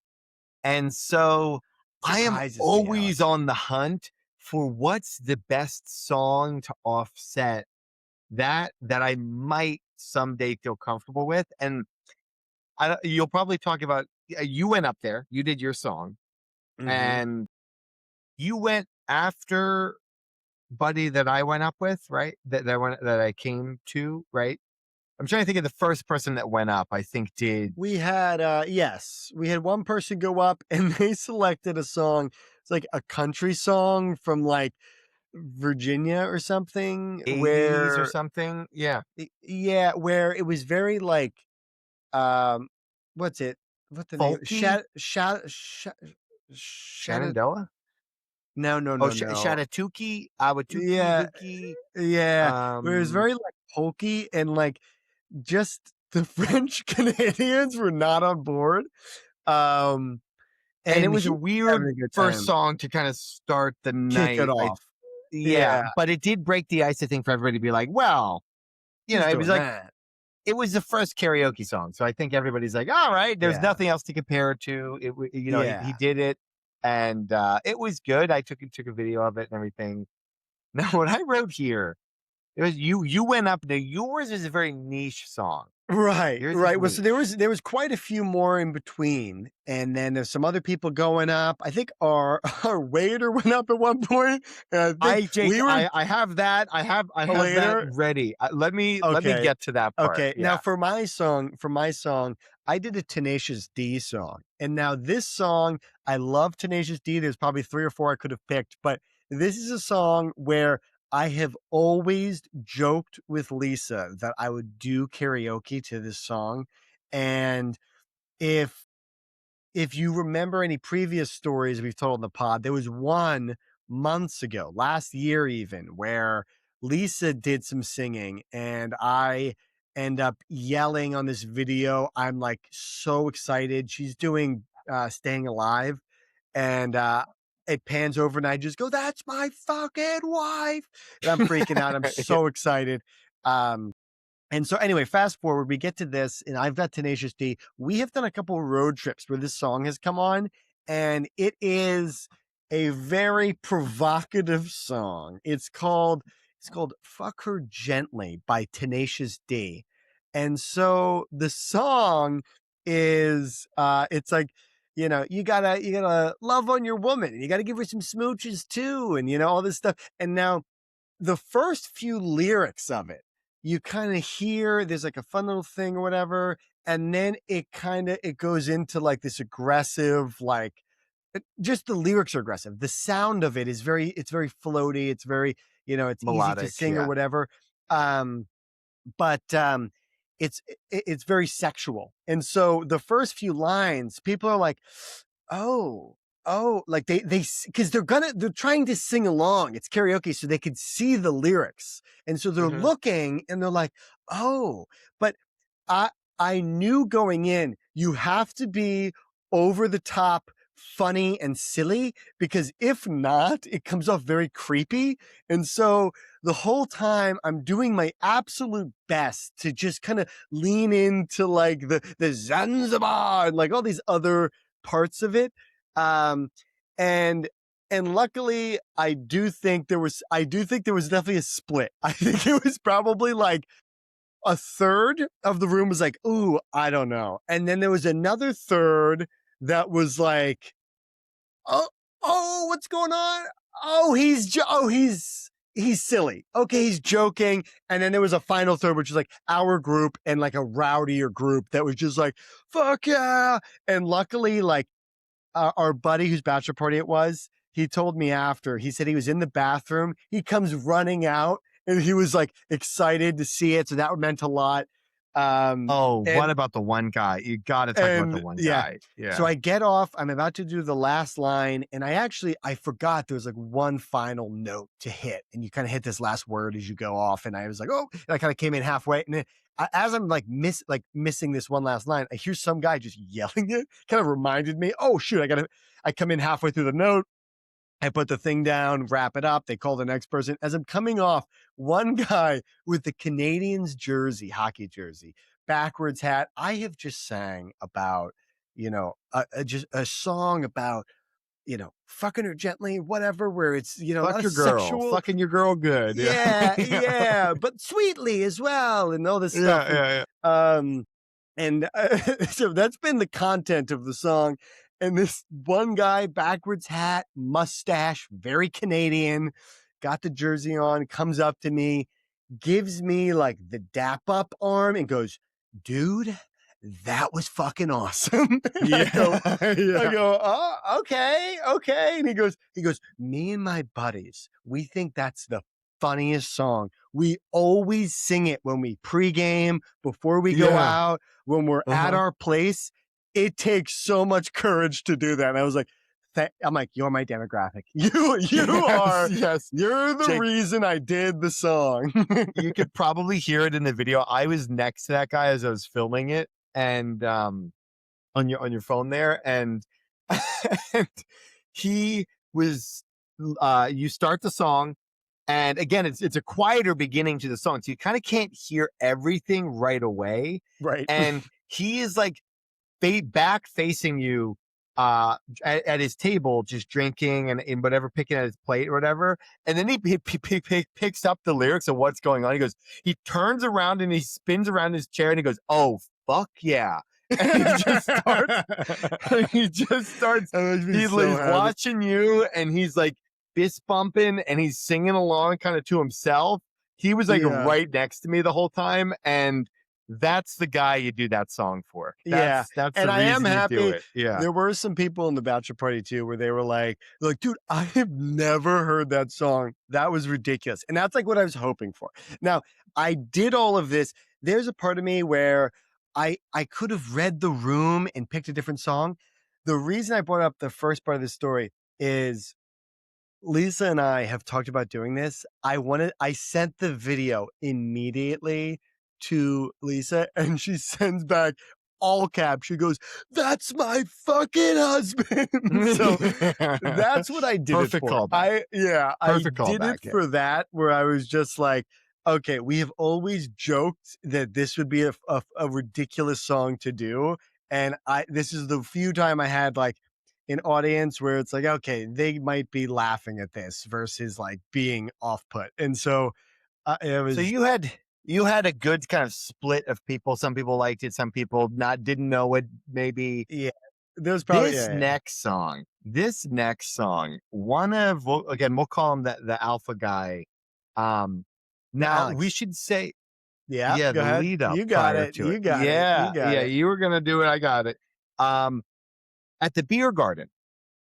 and so I am surprises me, always Alex. on the hunt for what's the best song to offset that I might someday feel comfortable with. And you'll probably talk about you went up there, you did your song, Mhm. and you went after buddy that I went up with, right? That I came to, right? I'm trying to think of the first person that went up. I think did We had one person go up and they selected a song. It's like a country song from like Virginia or something 80s or where something. Yeah. yeah, where it was very like, um, what's it? What the name? Folky? Shadow. Shenandoah? No, no, Oh, no, no. Shatatuki, Awatuki, Yeah, Duki. yeah. Where it was Um, very like hokey and like just the French Canadians were not on board. Um, and it and was he a was having weird a good first time. song to kind of start the Kick it night. off. Yeah, Yeah, but it did break the ice, I think, for everybody to be like, well, he's it was doing like, that. it was the first karaoke song. So I think everybody's like, all right, there's Yeah, nothing else to compare it to. He yeah. did it and it was good. I took a video of it and everything. Now, what I wrote here, it was you went up there. Yours is a very niche song. Right, Yours is right. Well, so niche. there was quite a few more in between, and then there's some other people going up. I think our our waiter went up at one point, and I think Jake, we were I have that. I have that later. ready. Let me Okay. get to that part. Okay. Now Yeah. for my song, I did a Tenacious D song. And now this song, I love Tenacious D. There's probably 3 or 4 I could have picked, but this is a song where I have always joked with Lisa that I would do karaoke to this song. And if if you remember any previous stories we've told in the pod, there was one months ago, last year even, where Lisa did some singing and I end up yelling on this video. I'm like so excited. She's doing Staying Alive and it pans over and I just go, "That's my fucking wife." And I'm freaking out. I'm Yeah. so excited. Um and so anyway, fast forward, we get to this, and I've got Tenacious D. We have done a couple of road trips where this song has come on, and it is a very provocative song. It's called Fuck Her Gently by Tenacious D. And so the song is it's like, you gotta love on your woman, and you gotta give her some smooches too, and all this stuff. And now the first few lyrics of it, you kind of hear there's like a fun little thing or whatever, and then it goes into like this aggressive, like just the lyrics are aggressive. The sound of it is it's very floaty. It's very, it's easy to Melodic. sing or Yeah. whatever. Um, but it's very sexual. And so the first few lines, people are like, "Oh, oh," like because they're trying to sing along. It's karaoke, so they could see the lyrics, and so they're Hmm. looking and they're like, "Oh," but I I knew going in, you have to be over the top funny and silly because if not, it comes off very creepy. And so the whole time I'm doing my absolute best to just kind of lean into like the Zanzibar and like all these other parts of it. Um and and luckily I do think there was definitely a split. I think it was probably like a third of the room was like, "Ooh, I don't know." And then there was another third that was like, "Oh, oh, what's going on? Oh, he's silly. Okay, he's joking." And then there was a final third, which was like our group and like a rowdier group that was just like, "Fuck yeah!" And luckily, like our buddy whose bachelor party it was, he told me after, he said he was in the bathroom. He comes running out and he was like excited to see it. So that meant a lot. Um, Oh, what and about the one guy? You got to talk about the and one yeah. guy. So Yeah. I get off. I'm about to do the last line, and I forgot there was like one final note to hit, and you kind of hit this last word as you go off. And I was like, oh, and I kind of came in halfway, and then as I'm like missing this one last line, I hear some guy just yelling it. Kind of reminded me, oh shoot, I come in halfway through the note. I put the thing down, wrap it up. They call the next person. As I'm coming off, one guy with the Canadians jersey, hockey jersey, backwards hat. I have just sang about, just a song about, fucking her gently, whatever, where it's, a Fuck lot of your girl. sexual. Fucking your girl good. Yeah. Yeah, Yeah. yeah, but sweetly as well, and all this stuff. Yeah. Yeah. Um, and so that's been the content of the song. And this one guy, backwards hat, mustache, very Canadian, got the jersey on, comes up to me, gives me like the dap up arm and goes, "Dude, that was fucking awesome. And Yeah, I yeah. go, oh, okay, okay. And he goes, me and my buddies, we think that's the funniest song. We always sing it when we pregame, before we go Yeah. out, when we're at Uh-huh. our place. It takes so much courage to do that. And I was like, I'm like, you're my demographic. Yes, yes. You're the Jake, reason I did the song. you could probably hear it in the video. I was next to that guy as I was filming it, and on your phone there, and, and he was you start the song, and again it's a quieter beginning to the song, so you kind of can't hear everything right away, Right. and he is like back facing you at his table, just drinking and whatever, picking at his plate or whatever. And then he picks up the lyrics of what's going on. He turns around and he spins around his chair and he goes, "Oh, fuck yeah." And he just starts, he's watching you and he's like fist bumping and he's singing along kind of to himself. He was like Yeah. right next to me the whole time. And that's the guy you do that song for. Yeah, That's and the I am reason you do happy. it. Yeah. There were some people in the bachelor party too, where they were like, dude, I have never heard that song. That was ridiculous. And that's like what I was hoping for. Now, I did all of this. There's a part of me where I could have read the room and picked a different song. The reason I brought up the first part of the story is Lisa and I have talked about doing this. I sent the video immediately to Lisa and she sends back all caps. She goes, "That's my fucking husband." So that's what I did it Perfect for. callback. I Perfect did it callback. Yeah. for that, where I was just like, okay, we have always joked that this would be a ridiculous song to do. And this is the few time I had like an audience where it's like, okay, they might be laughing at this versus like being off put. And so it So was, you had a good kind of split of people. Some people liked it, some people not didn't know it. Maybe yeah, there was probably, yeah. this next song, one of again, we'll call him the alpha guy. Now we Alex. should say, Yeah, yeah, go the ahead. lead up You got prior it. to it. You got it. You Yeah, got yeah, it. you were gonna do it. I got it. Um, at the beer garden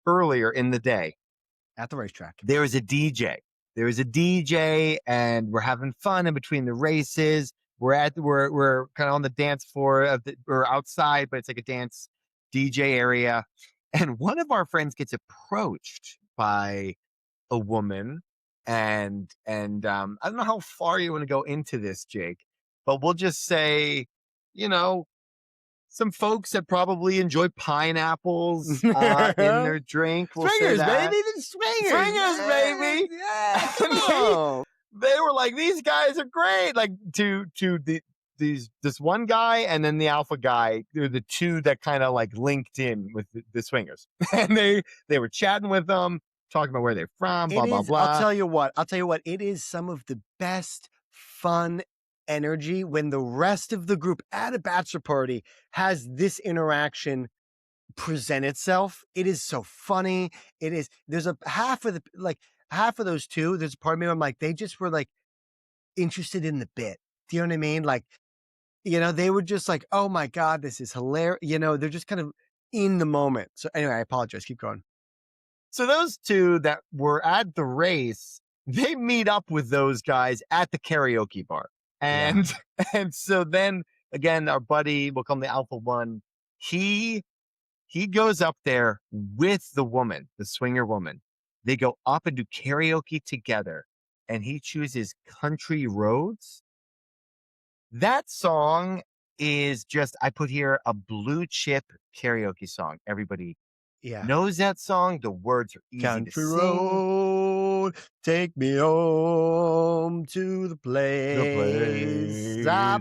earlier in the day, At the racetrack. there was a DJ. There was a DJ, and we're having fun in between the races. We're kind of on the dance floor or outside, but it's like a dance DJ area. And one of our friends gets approached by a woman, and I don't know how far you want to go into this, Jake, but we'll just say, you know, some folks that probably enjoy pineapples in their drink. We'll say Swingers, that. baby. The swingers. Swingers, baby. Yeah, come And on. they were like, these guys are great. Like this one guy and then the alpha guy, they're the two that kind of like linked in with the swingers. And they were chatting with them, talking about where they're from, It blah, blah, is, I'll blah. tell you what, it is some of the best fun energy when the rest of the group at a bachelor party has this interaction present itself. It is so funny. It is, there's a half of those two, there's a part of me where I'm like, they just were like interested in the bit. Do you know what I mean? Like, they were just like, oh my God, this is hilarious. They're just kind of in the moment. So anyway, I apologize. Keep going. So those two that were at the race, they meet up with those guys at the karaoke bar. And and so then again, our buddy, we'll call him the Alpha One, he goes up there with the woman, the swinger woman. They go up and do karaoke together, and he chooses Country Roads. That song is just, I put here, a blue chip karaoke song. Everybody Yeah. knows that song. The words are easy Country to sing. road, take me home to the place I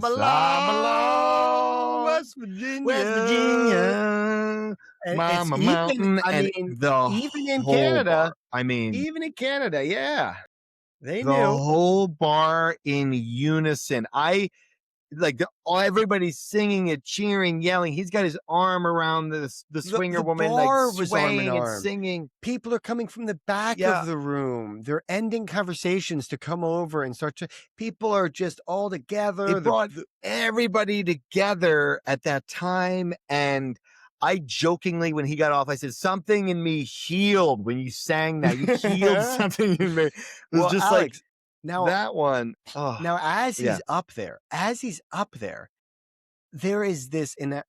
belong, West Virginia. West Virginia, And Mama it's Mountain, and the even in whole Canada, bar. I mean, yeah, they the knew. whole bar in unison. like everybody's singing and cheering, yelling. He's got his arm around the swinger The woman, like bar was arm in swaying and arm. singing. People are coming from the back of Yeah, the room. They're ending conversations to come over and start to. People are just all together. it brought everybody together at that time. And I jokingly, when he got off, I said, something in me healed when you sang that. You healed something in me. It was Well, just like Alex, now that one. Oh, now yeah. as he's up there, there is this, and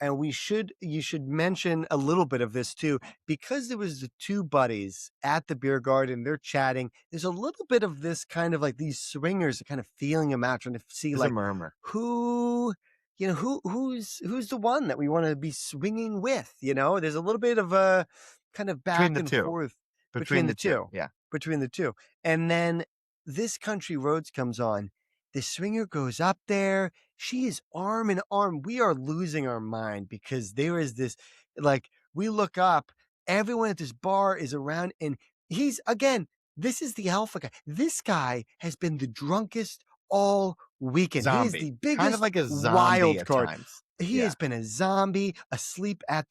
you should mention a little bit of this too, because there was the two buddies at the beer garden, they're chatting. There's a little bit of this kind of like these swingers are kind of feeling him out, trying to see There's a like murmur who, who's the one that we want to be swinging with. There's a little bit of a kind of between back the and two. forth between Between the the two. two, Yeah. between the two, and then this country roads comes on. The swinger goes up there. She is arm in arm. We are losing our mind because there is this, like, we look up, everyone at this bar is around, and he's, again, this is the alpha guy. This guy has been the drunkest all weekend. He is the Zombie. Kind of biggest like a zombie wild at card. times. He Yeah. has been a zombie, asleep at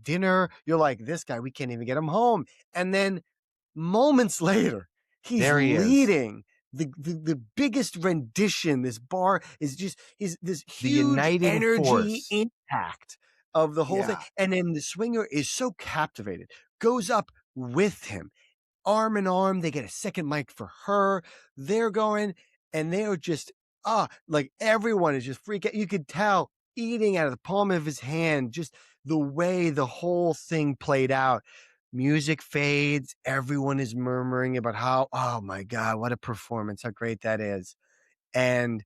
dinner. You're like, this guy, we can't even get him home. And then moments later, he's There he is. leading the biggest rendition. This bar is just is this The huge uniting energy force. impact of the whole thing. Yeah. And then the swinger is so captivated, goes up with him, arm in arm. They get a second mic for her. They're going, and they are just like everyone is just freaking out. You could tell eating out of the palm of his hand, just the way the whole thing played out. Music fades. Everyone is murmuring about how, oh my God, what a performance, how great that is. And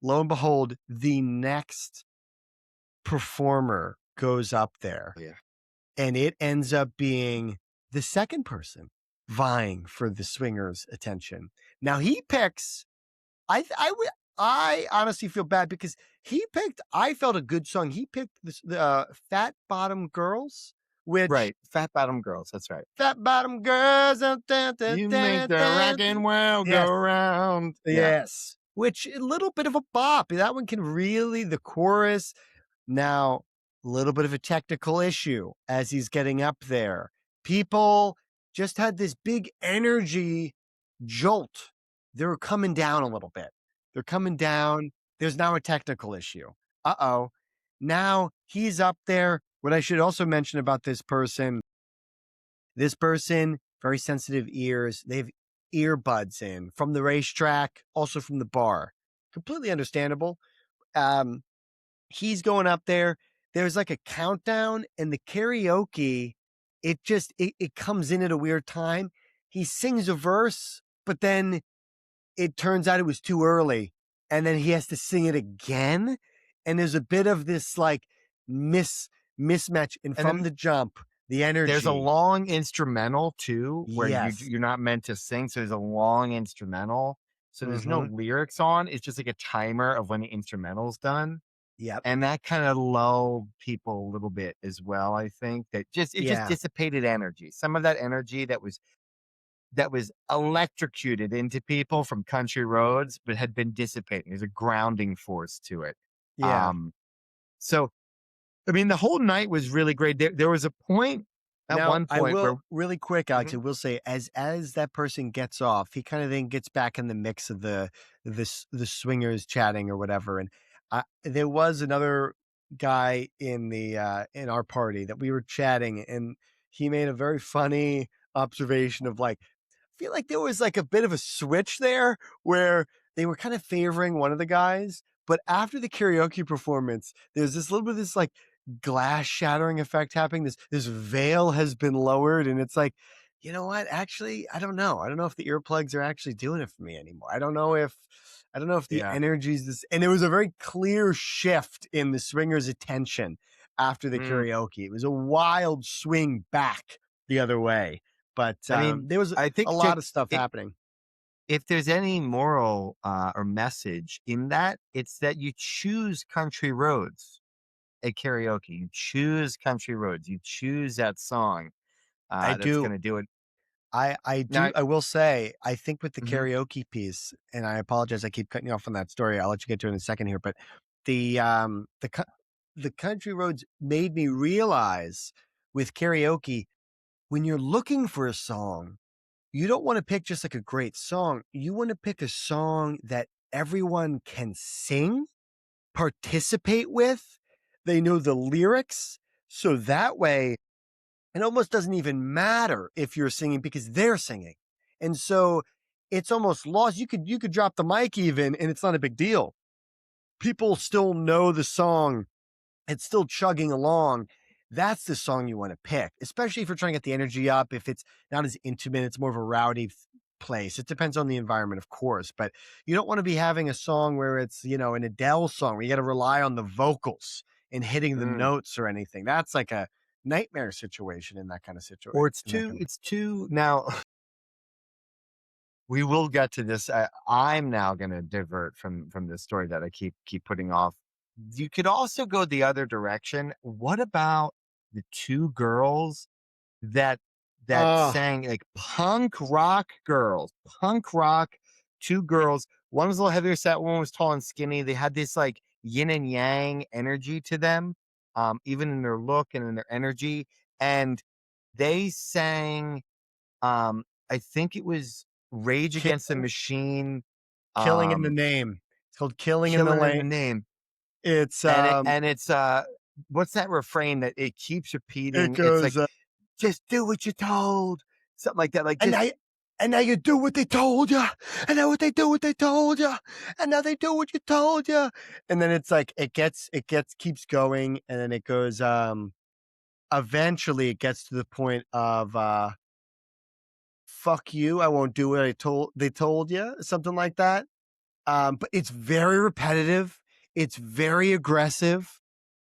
lo and behold, the next performer goes up there, Yeah. and it ends up being the second person vying for the swinger's attention. Now he picks, I honestly feel bad because I felt a good song. He picked the Fat Bottom Girls, which Right. Fat bottom girls. That's right. Fat Bottom Girls. Dun, dun, dun, You make dun, the dun. rockin' world Yes. go round. Yeah. Yes. Which a little bit of a bop. That one can really, the chorus. Now, a little bit of a technical issue as he's getting up there. People just had this big energy jolt. They're coming down a little bit. They're coming down. There's now a technical issue. Uh-oh. Now he's up there. What I should also mention about this person, very sensitive ears. They have earbuds in from the racetrack, also from the bar. Completely understandable. Um, he's going up there. There's like a countdown, and the karaoke, it comes in at a weird time. He sings a verse, but then it turns out it was too early, and then he has to sing it again. And there's a bit of this like mismatch, and And from then the jump, the energy. there's a long instrumental too, where Yes. you're not meant to sing. So there's a long instrumental. So there's no Mm-hmm. lyrics on. It's just like a timer of when the instrumental's done. Yep. And that kind of lulled people a little bit as well. I think that it just Yeah. dissipated energy. Some of that energy that was electrocuted into people from country roads, but had been dissipating. There's a grounding force to it. Yeah. Um, so I mean, the whole night was really great. There was a point at Now, one I point where will really quick, Alex. I Mhm. will say, as that person gets off, he kind of then gets back in the mix of the swingers chatting or whatever. And there was another guy in our party that we were chatting, and he made a very funny observation of like, I feel like there was like a bit of a switch there where they were kind of favoring one of the guys, but after the karaoke performance, there's this little bit of this like glass shattering effect happening. This veil has been lowered, and it's like, you know what? Actually, I don't know. I don't know if the earplugs are actually doing it for me anymore. I don't know if the yeah. energy's this. And there was a very clear shift in the swinger's attention after the Mm. karaoke. It was a wild swing back the other way. But I mean, there was I a think lot of stuff happening. if there's any moral or message in that, it's that you choose country roads at karaoke. You choose country roads. You choose that song I that's going do. to do it. I Now, do. I will say, I think with the mhm. karaoke piece, and I apologize, I keep cutting you off on that story. I'll let you get to it in a second here, but The country roads made me realize with karaoke, when you're looking for a song, you don't wanna pick just, like, a great song, you wanna pick a song that everyone can sing, participate with, they know the lyrics, so that way, it almost doesn't even matter if you're singing because they're singing, and so, it's almost lost. You could drop the mic even, and it's not a big deal. People still know the song, it's still chugging along. That's the song you want to pick, especially if you're trying to get the energy up. If it's not as intimate, it's more of a rowdy place. It depends on the environment, of course, but you don't want to be having a song where it's, an Adele song where you got to rely on the vocals and hitting the Mm. notes or anything. That's like a nightmare situation in that kind of situation. Or it's too now we will get to this. I'm now going to divert from this story that I keep putting off. You could also go the other direction. What about the two girls that Oh, sang like punk rock, two girls. One was a little heavier set, one was tall and skinny. They had this like yin and yang energy to them, even in their look and in their energy. And they sang, I think it was Rage Against the killing, Machine, killing in the um, name. It's called Killing in the Killing in Lane. the Name. It's And it's what's that refrain that it keeps it repeating? It's like goes just do what you're told. Something like that. Like and just now and now you do what they told you, and now what they do what they told you, and now they do what you told you, and then it's like it gets keeps going, and then it goes. Eventually, it gets to the point of "fuck you, I won't do what they told you," something like that. But it's very repetitive. It's very aggressive.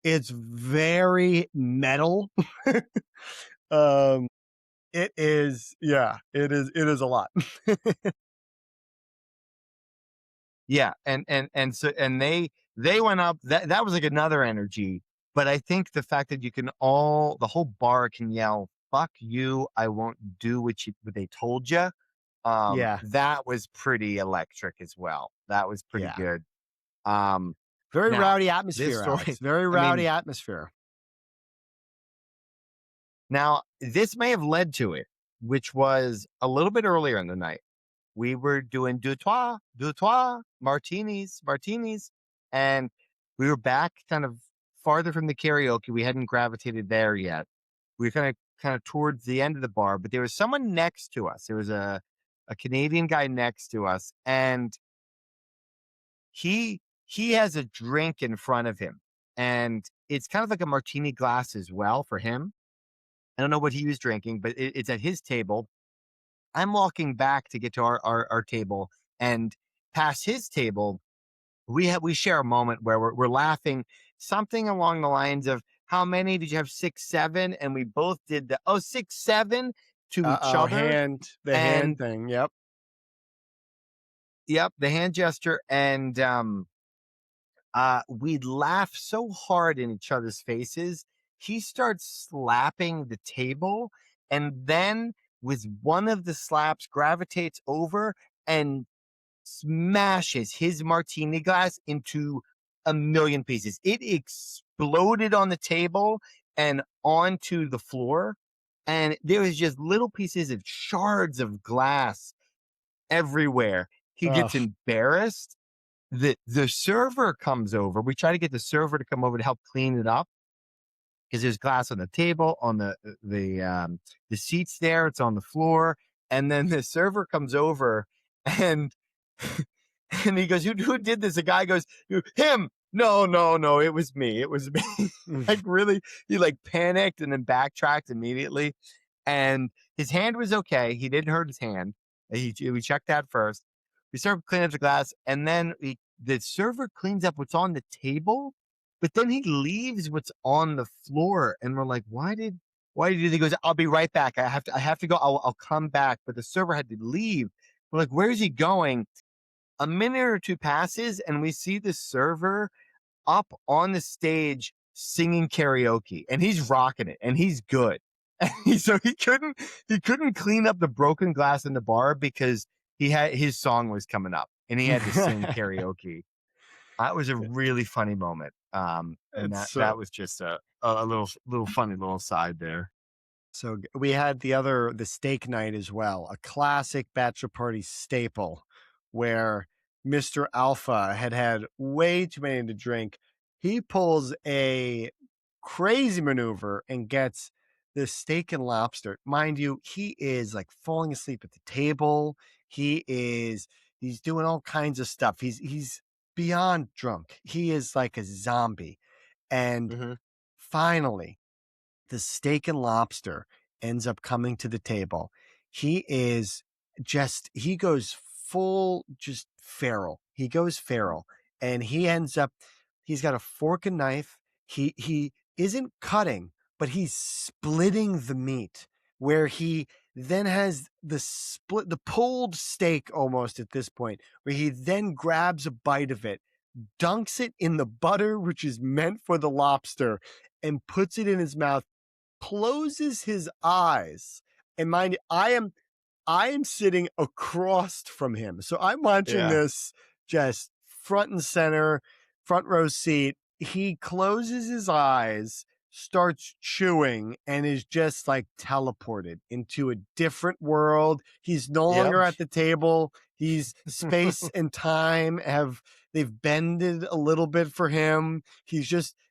It's very metal. um, it is, yeah, it is a lot. yeah, and they went up. That was like another energy. But I think the fact that the whole bar can yell "fuck you," I won't do what they told you. Yeah, That was pretty electric as well. That was pretty yeah. good. Um, Very now rowdy this atmosphere, Alex. story, Very I rowdy mean, atmosphere. now this may have led to it, which was a little bit earlier in the night. We were doing deux trois, martinis, and we were back kind of farther from the karaoke. We hadn't gravitated there yet. We were kind of towards the end of the bar, but there was someone next to us. There was a Canadian guy next to us, and he has a drink in front of him, and it's kind of like a martini glass as well for him. I don't know what he was drinking, but it's at his table. I'm walking back to get to our table, and past his table, we share a moment where we're laughing, something along the lines of how many did you have? 6, 7? And we both did the 6, 7 to each Uh-oh, other. the hand And thing. Yep. yep, the hand gesture. And we'd laugh so hard in each other's faces. He starts slapping the table, and then with one of the slaps gravitates over and smashes his martini glass into a million pieces. It exploded on the table and onto the floor. And there was just little pieces of shards of glass everywhere. He Oh, gets embarrassed. The server comes over. We try to get the server to come over to help clean it up because there's glass on the table, on the seats there. It's on the floor, and then the server comes over, and and he goes, "Who did this?" The guy goes, "Him." No, no, no. It was me. It was me. Like really, he like panicked and then backtracked immediately. And his hand was okay. He didn't hurt his hand. We checked that first. We started cleaning up the glass, and then the server cleans up what's on the table, but then he leaves what's on the floor, and we're like, why did he do that? He goes, "I'll be right back. I have to go. I'll come back." But the server had to leave. We're like, "Where is he going?" A minute or two passes, and we see the server up on the stage singing karaoke, and he's rocking it, and he's good. So he couldn't clean up the broken glass in the bar because his song was coming up, and he had to sing karaoke. That was a really funny moment. And It's that was just a little funny little side there. so we had the steak night as well, a classic bachelor party staple where Mr. Alpha had had way too many to drink. He pulls a crazy maneuver and gets the steak and lobster. Mind you, he is like falling asleep at the table. He's doing all kinds of stuff. He's beyond drunk. He is like a zombie. And Hmm. finally, the steak and lobster ends up coming to the table. He goes full just feral. He goes feral and he's got a fork and knife. He isn't cutting, but he's splitting the meat where he then has the pulled steak almost at this point, where he then grabs a bite of it, dunks it in the butter, which is meant for the lobster, and puts it in his mouth, closes his eyes. And mind you, I am sitting across from him. So I'm watching Yeah. this just front and center, front row seat. He closes his eyes, starts chewing, and is just like teleported into a different world. He's no Yep. longer at the table. He's space and time they've bended a little bit for him.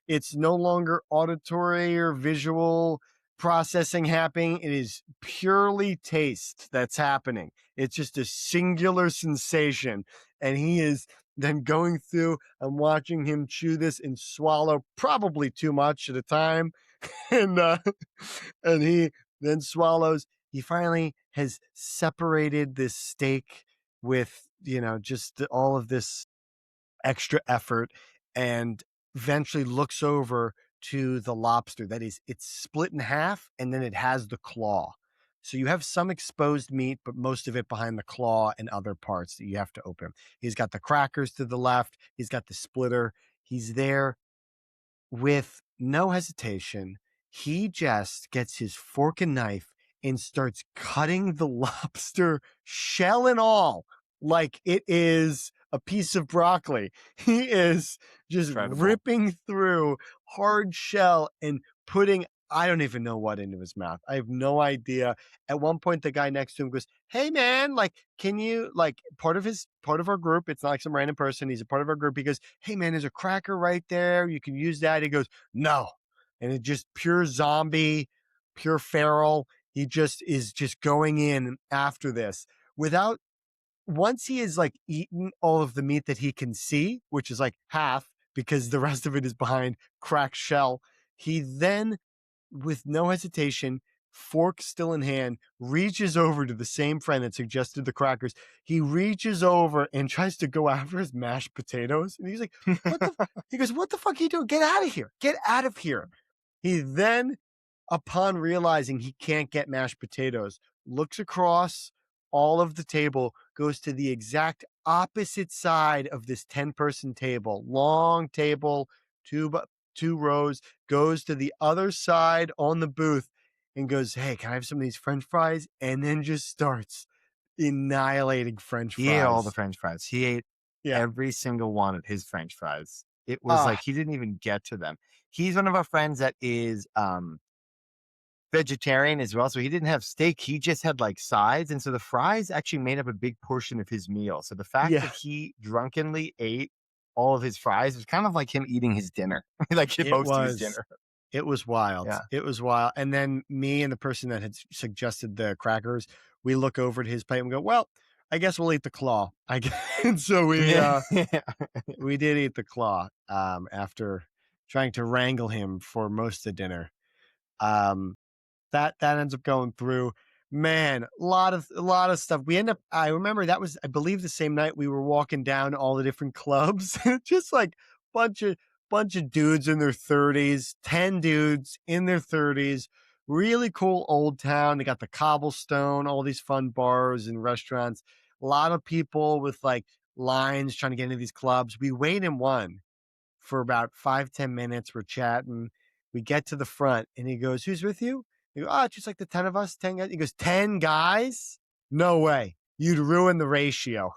It's no longer auditory or visual processing happening. It is purely taste that's happening. It's just a singular sensation. And he is then going through and watching him chew this and swallow probably too much at a time. And and he then swallows. He finally has separated this steak with, just all of this extra effort, and eventually looks over to the lobster. That is, it's split in half and then it has the claw. So you have some exposed meat, but most of it behind the claw and other parts that you have to open. He's got the crackers to the left. He's got the splitter. He's there with no hesitation. He just gets his fork and knife and starts cutting the lobster, shell and all, like it is a piece of broccoli. He is just Incredible. ripping through hard shell and putting, I don't even know what, into his mouth. I have no idea. At one point, the guy next to him goes, "Hey man, like, can you, like, part of our group, it's not like some random person, he's a part of our group." He goes, "Hey man, there's a cracker right there. You can use that." He goes, "No." And it just pure zombie, pure feral. He just is just going in after this without, once he has like eaten all of the meat that he can see, which is like half because the rest of it is behind cracked shell, he then, with no hesitation, fork still in hand, reaches over to the same friend that suggested the crackers. He reaches over and tries to go after his mashed potatoes. And he's like, "What the?" He goes, "What the fuck are you doing? Get out of here. Get out of here." He then, upon realizing he can't get mashed potatoes, looks across all of the table, goes to the exact opposite side of this 10-person table, long table, two rows, goes to the other side on the booth and goes, "Hey, can I have some of these French fries?" And then just starts annihilating French He ate all the fries. French fries. He ate Yeah. every single one of his French fries. It was Ah, like he didn't even get to them. He's one of our friends that is vegetarian as well. So he didn't have steak. He just had like sides. And so the fries actually made up a big portion of his meal. So the fact yeah. that he drunkenly ate all of his fries was kind of like him eating his dinner, like him It hosting his was. dinner. It was wild. Yeah. It was wild. And then me and the person that had suggested the crackers, we look over at his plate and we go, "Well, I guess we'll eat the claw." I guess. And so Yeah. we did eat the claw after trying to wrangle him for most of dinner. Um, that ends up going through. Man, a lot of stuff. We end up. I remember that was, I believe, the same night we were walking down all the different clubs, just like bunch of bunch of dudes in their 30s, 10 dudes in their 30s. Really cool old town. They got the cobblestone, all these fun bars and restaurants. A lot of people with like lines trying to get into these clubs. We wait in one for about 5-10 minutes. We're chatting. We get to the front and he goes, "Who's with you?" You go, "Oh, it's just like the 10 of us, 10 guys." He goes, "10 guys? No way. You'd ruin the ratio."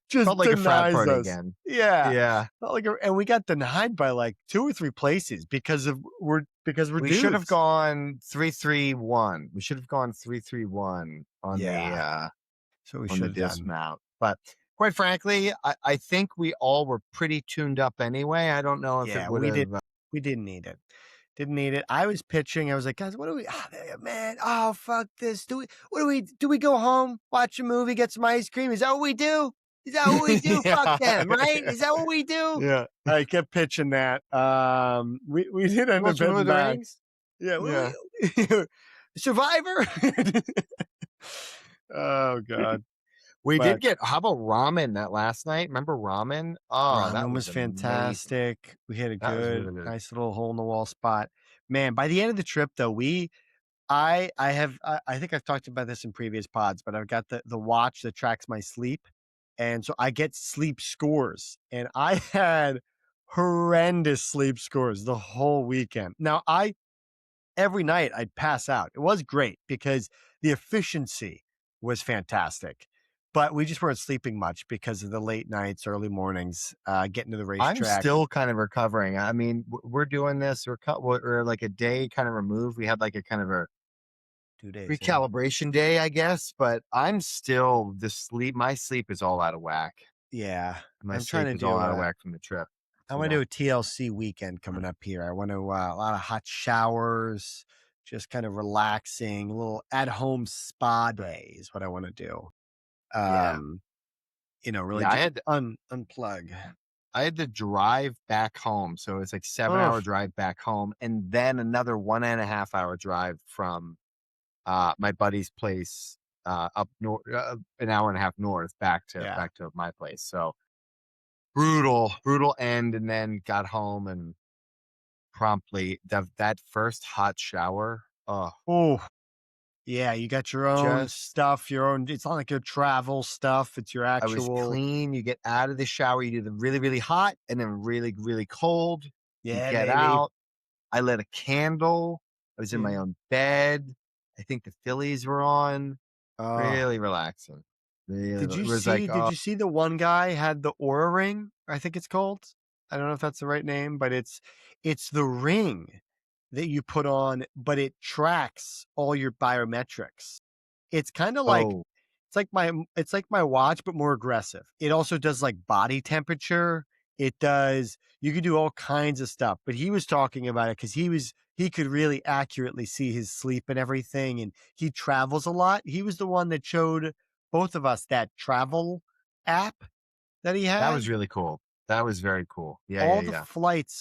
Just Felt like a frat denies party us. again. Yeah. Yeah. Felt like and we got denied by like 2 or 3 places because we're We should have dudes. gone 3-3-1. We should have gone 3-3-1 Yeah. So we on the should have done. dismount. But quite frankly, I think we all were pretty tuned up anyway. I don't know if it Yeah, would have. we didn't need it. Didn't need it. I was pitching. I was like, guys, what do we? Man, oh fuck this. Do we go home, watch a movie, get some ice cream? Is that what we do? Is that what we do? Fuck Yeah. them, right? Is that what we do? Yeah. I kept pitching that. We did You end up watch Lord heading of the back. Rings? Yeah, Yeah. Survivor. Oh god, We did but get how about ramen that last night? Remember ramen? Oh, that ramen was was amazing. fantastic. We had a That was good, really good. nice little hole in the wall spot. Man, by the end of the trip though, I think I've talked about this in previous pods, but I've got the watch that tracks my sleep, and so I get sleep scores, and I had horrendous sleep scores the whole weekend. Now I every night I'd pass out. It was great because the efficiency was fantastic, but we just weren't sleeping much because of the late nights, early mornings, getting to the I'm racetrack. still kind of recovering. I mean, we're doing this. We're like a day kind of removed. We had like a kind of a 2 days, yeah. recalibration day, I guess. But I'm still the sleep. My sleep is all out of whack. Yeah, My I'm trying sleep to is all do out of whack from the trip. I You want to do know. a TLC weekend coming up here. I want to a lot of hot showers, just kind of relaxing, a little at home spa day is what I want to do. Yeah. Um, really Yeah. just unplug. I had to drive back home. So it's like 7 hour Oh, drive back home, and then another 1.5 hour drive from my buddy's place up north, an hour and a half north yeah. back to my place. So brutal end, and then got home and promptly that first hot shower. Oh, Oh, yeah. You got your own just stuff, your own. It's not like your travel stuff. It's your I was actual. clean. You get out of the shower, you do the really really hot, and then really really cold. You Yeah, get baby. out. I lit a candle. I was in my Yeah. own bed. I think the Phillies were on. Oh, Really relaxing. Really, it was like, Did oh, you see the one guy had the Aura ring? I think it's called. I don't know if that's the right name, but it's the ring that you put on, but it tracks all your biometrics. It's kind of like oh, it's like my watch, but more aggressive. It also does like body temperature. It does you can do all kinds of stuff. But he was talking about it because he could really accurately see his sleep and everything. And he travels a lot. He was the one that showed both of us that travel app that he that was had. really cool. That was very cool. Yeah, yeah, yeah.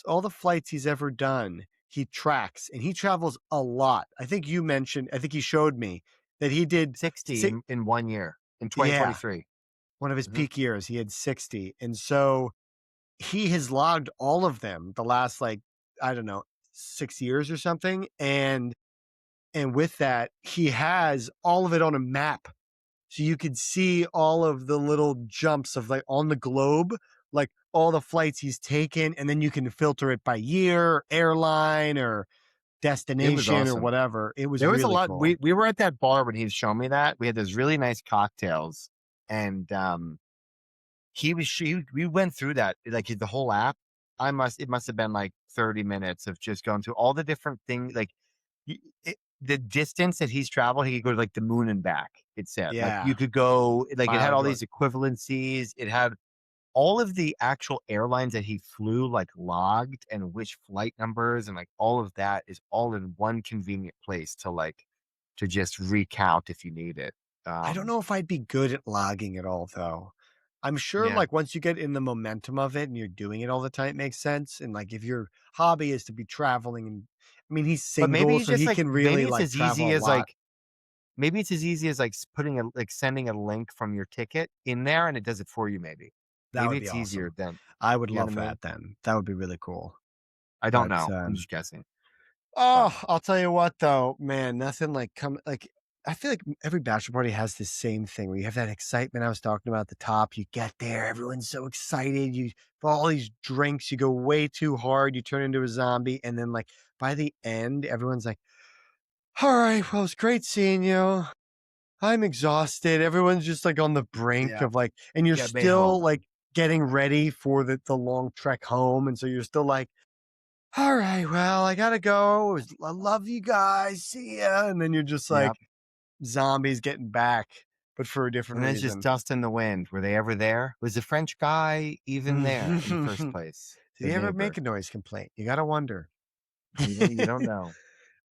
All the flights he's ever done, he tracks and he travels a lot. I think he showed me that he did 60 six, in 1 year in yeah, 2023. one of his Mhm. peak years, he had 60. And so he has logged all of them the last like, I don't know, 6 years or something. And with that, he has all of it on a map. So you could see all of the little jumps of like on the globe, like all the flights he's taken, and then you can filter it by year, airline, or It was destination or awesome. whatever. It was There was a really lot. cool. We were at that bar when he was showing me that. We had those really nice cocktails, and we went through that like the whole app. It must have been like 30 minutes of just going through all the different things. Like the distance that he's traveled, he could go to like the moon and back. It said like you Yeah. could go like it had all Biodroid. these equivalencies. It had all of the actual airlines that he flew like logged and which flight numbers and like all of that is all in one convenient place to just recount if you need it. I don't Um, know if I'd be good at logging it all though. I'm sure yeah, like once you get in the momentum of it and you're doing it all the time, it makes sense. And like if your hobby is to be traveling and I mean he's but maybe single, you so just he like can really maybe it's like as travel easy a as lot. like maybe it's as easy as like putting a like sending a link from your ticket in there and it does it for you. That Maybe would be it's easier awesome. than I would you know love what I mean. that then. That would be really cool. I don't But, know. I'm just guessing. But I'll tell you what though, man, nothing like I feel like every bachelor party has this same thing where you have that excitement I was talking about at the top. You get there, everyone's so excited. You for all these drinks, you go way too hard, you turn into a zombie, and then like by the end, everyone's like, all right, well, it's great seeing you. I'm exhausted. Everyone's just like on the brink Yeah. of like, and you're Get me home. still like getting ready for the long trek home. And so you're still like, all right, well, I gotta go. I love you guys. See ya. And then you're just like Yep. zombies getting back, but for a different And then it's just reason. dust in the wind. Were they ever there? Was the French guy even there in the first Did place? The he ever neighbor. make a noise complaint? You gotta wonder. You don't know.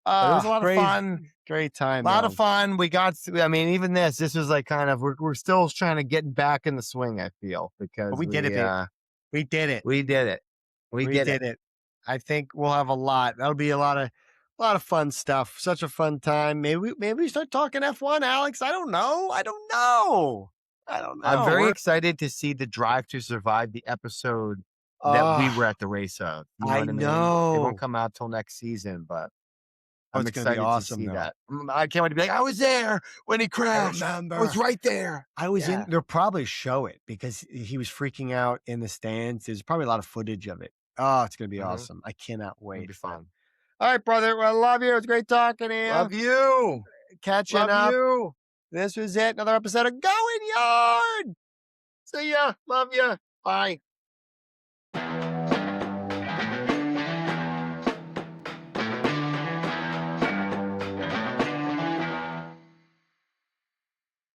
But it was a lot of Great, fun. great time A lot of though. fun. We got I mean, even this was like kind of we're still trying to get back in the swing, I feel, But because we did it, babe. We did it. we did it. We We did it. did it. I think we'll have a lot. That'll be a lot of fun stuff. Such a fun time. Maybe we start talking F1, Alex. I don't know. I don't know. I don't I'm know. very excited to see the Drive to Survive, the episode that we Oh, were at the race of. You know I what I mean? It won't know. come out till next season, but Oh, I'm it's gonna be excited to awesome see though. that. I can't wait to be like, I was there when he I crashed. I was remember. right there. I was in Yeah. they'll probably show it because he was freaking out in the stands. There's probably a lot of footage of it. Oh, it's gonna be Hmm. awesome. I cannot It'll wait, be man. fun. All right, brother. Well, I love you. It's great talking to Love you. you. Catching Love up. you. This was it. Another episode of Going Yard. See ya. Love ya. Bye.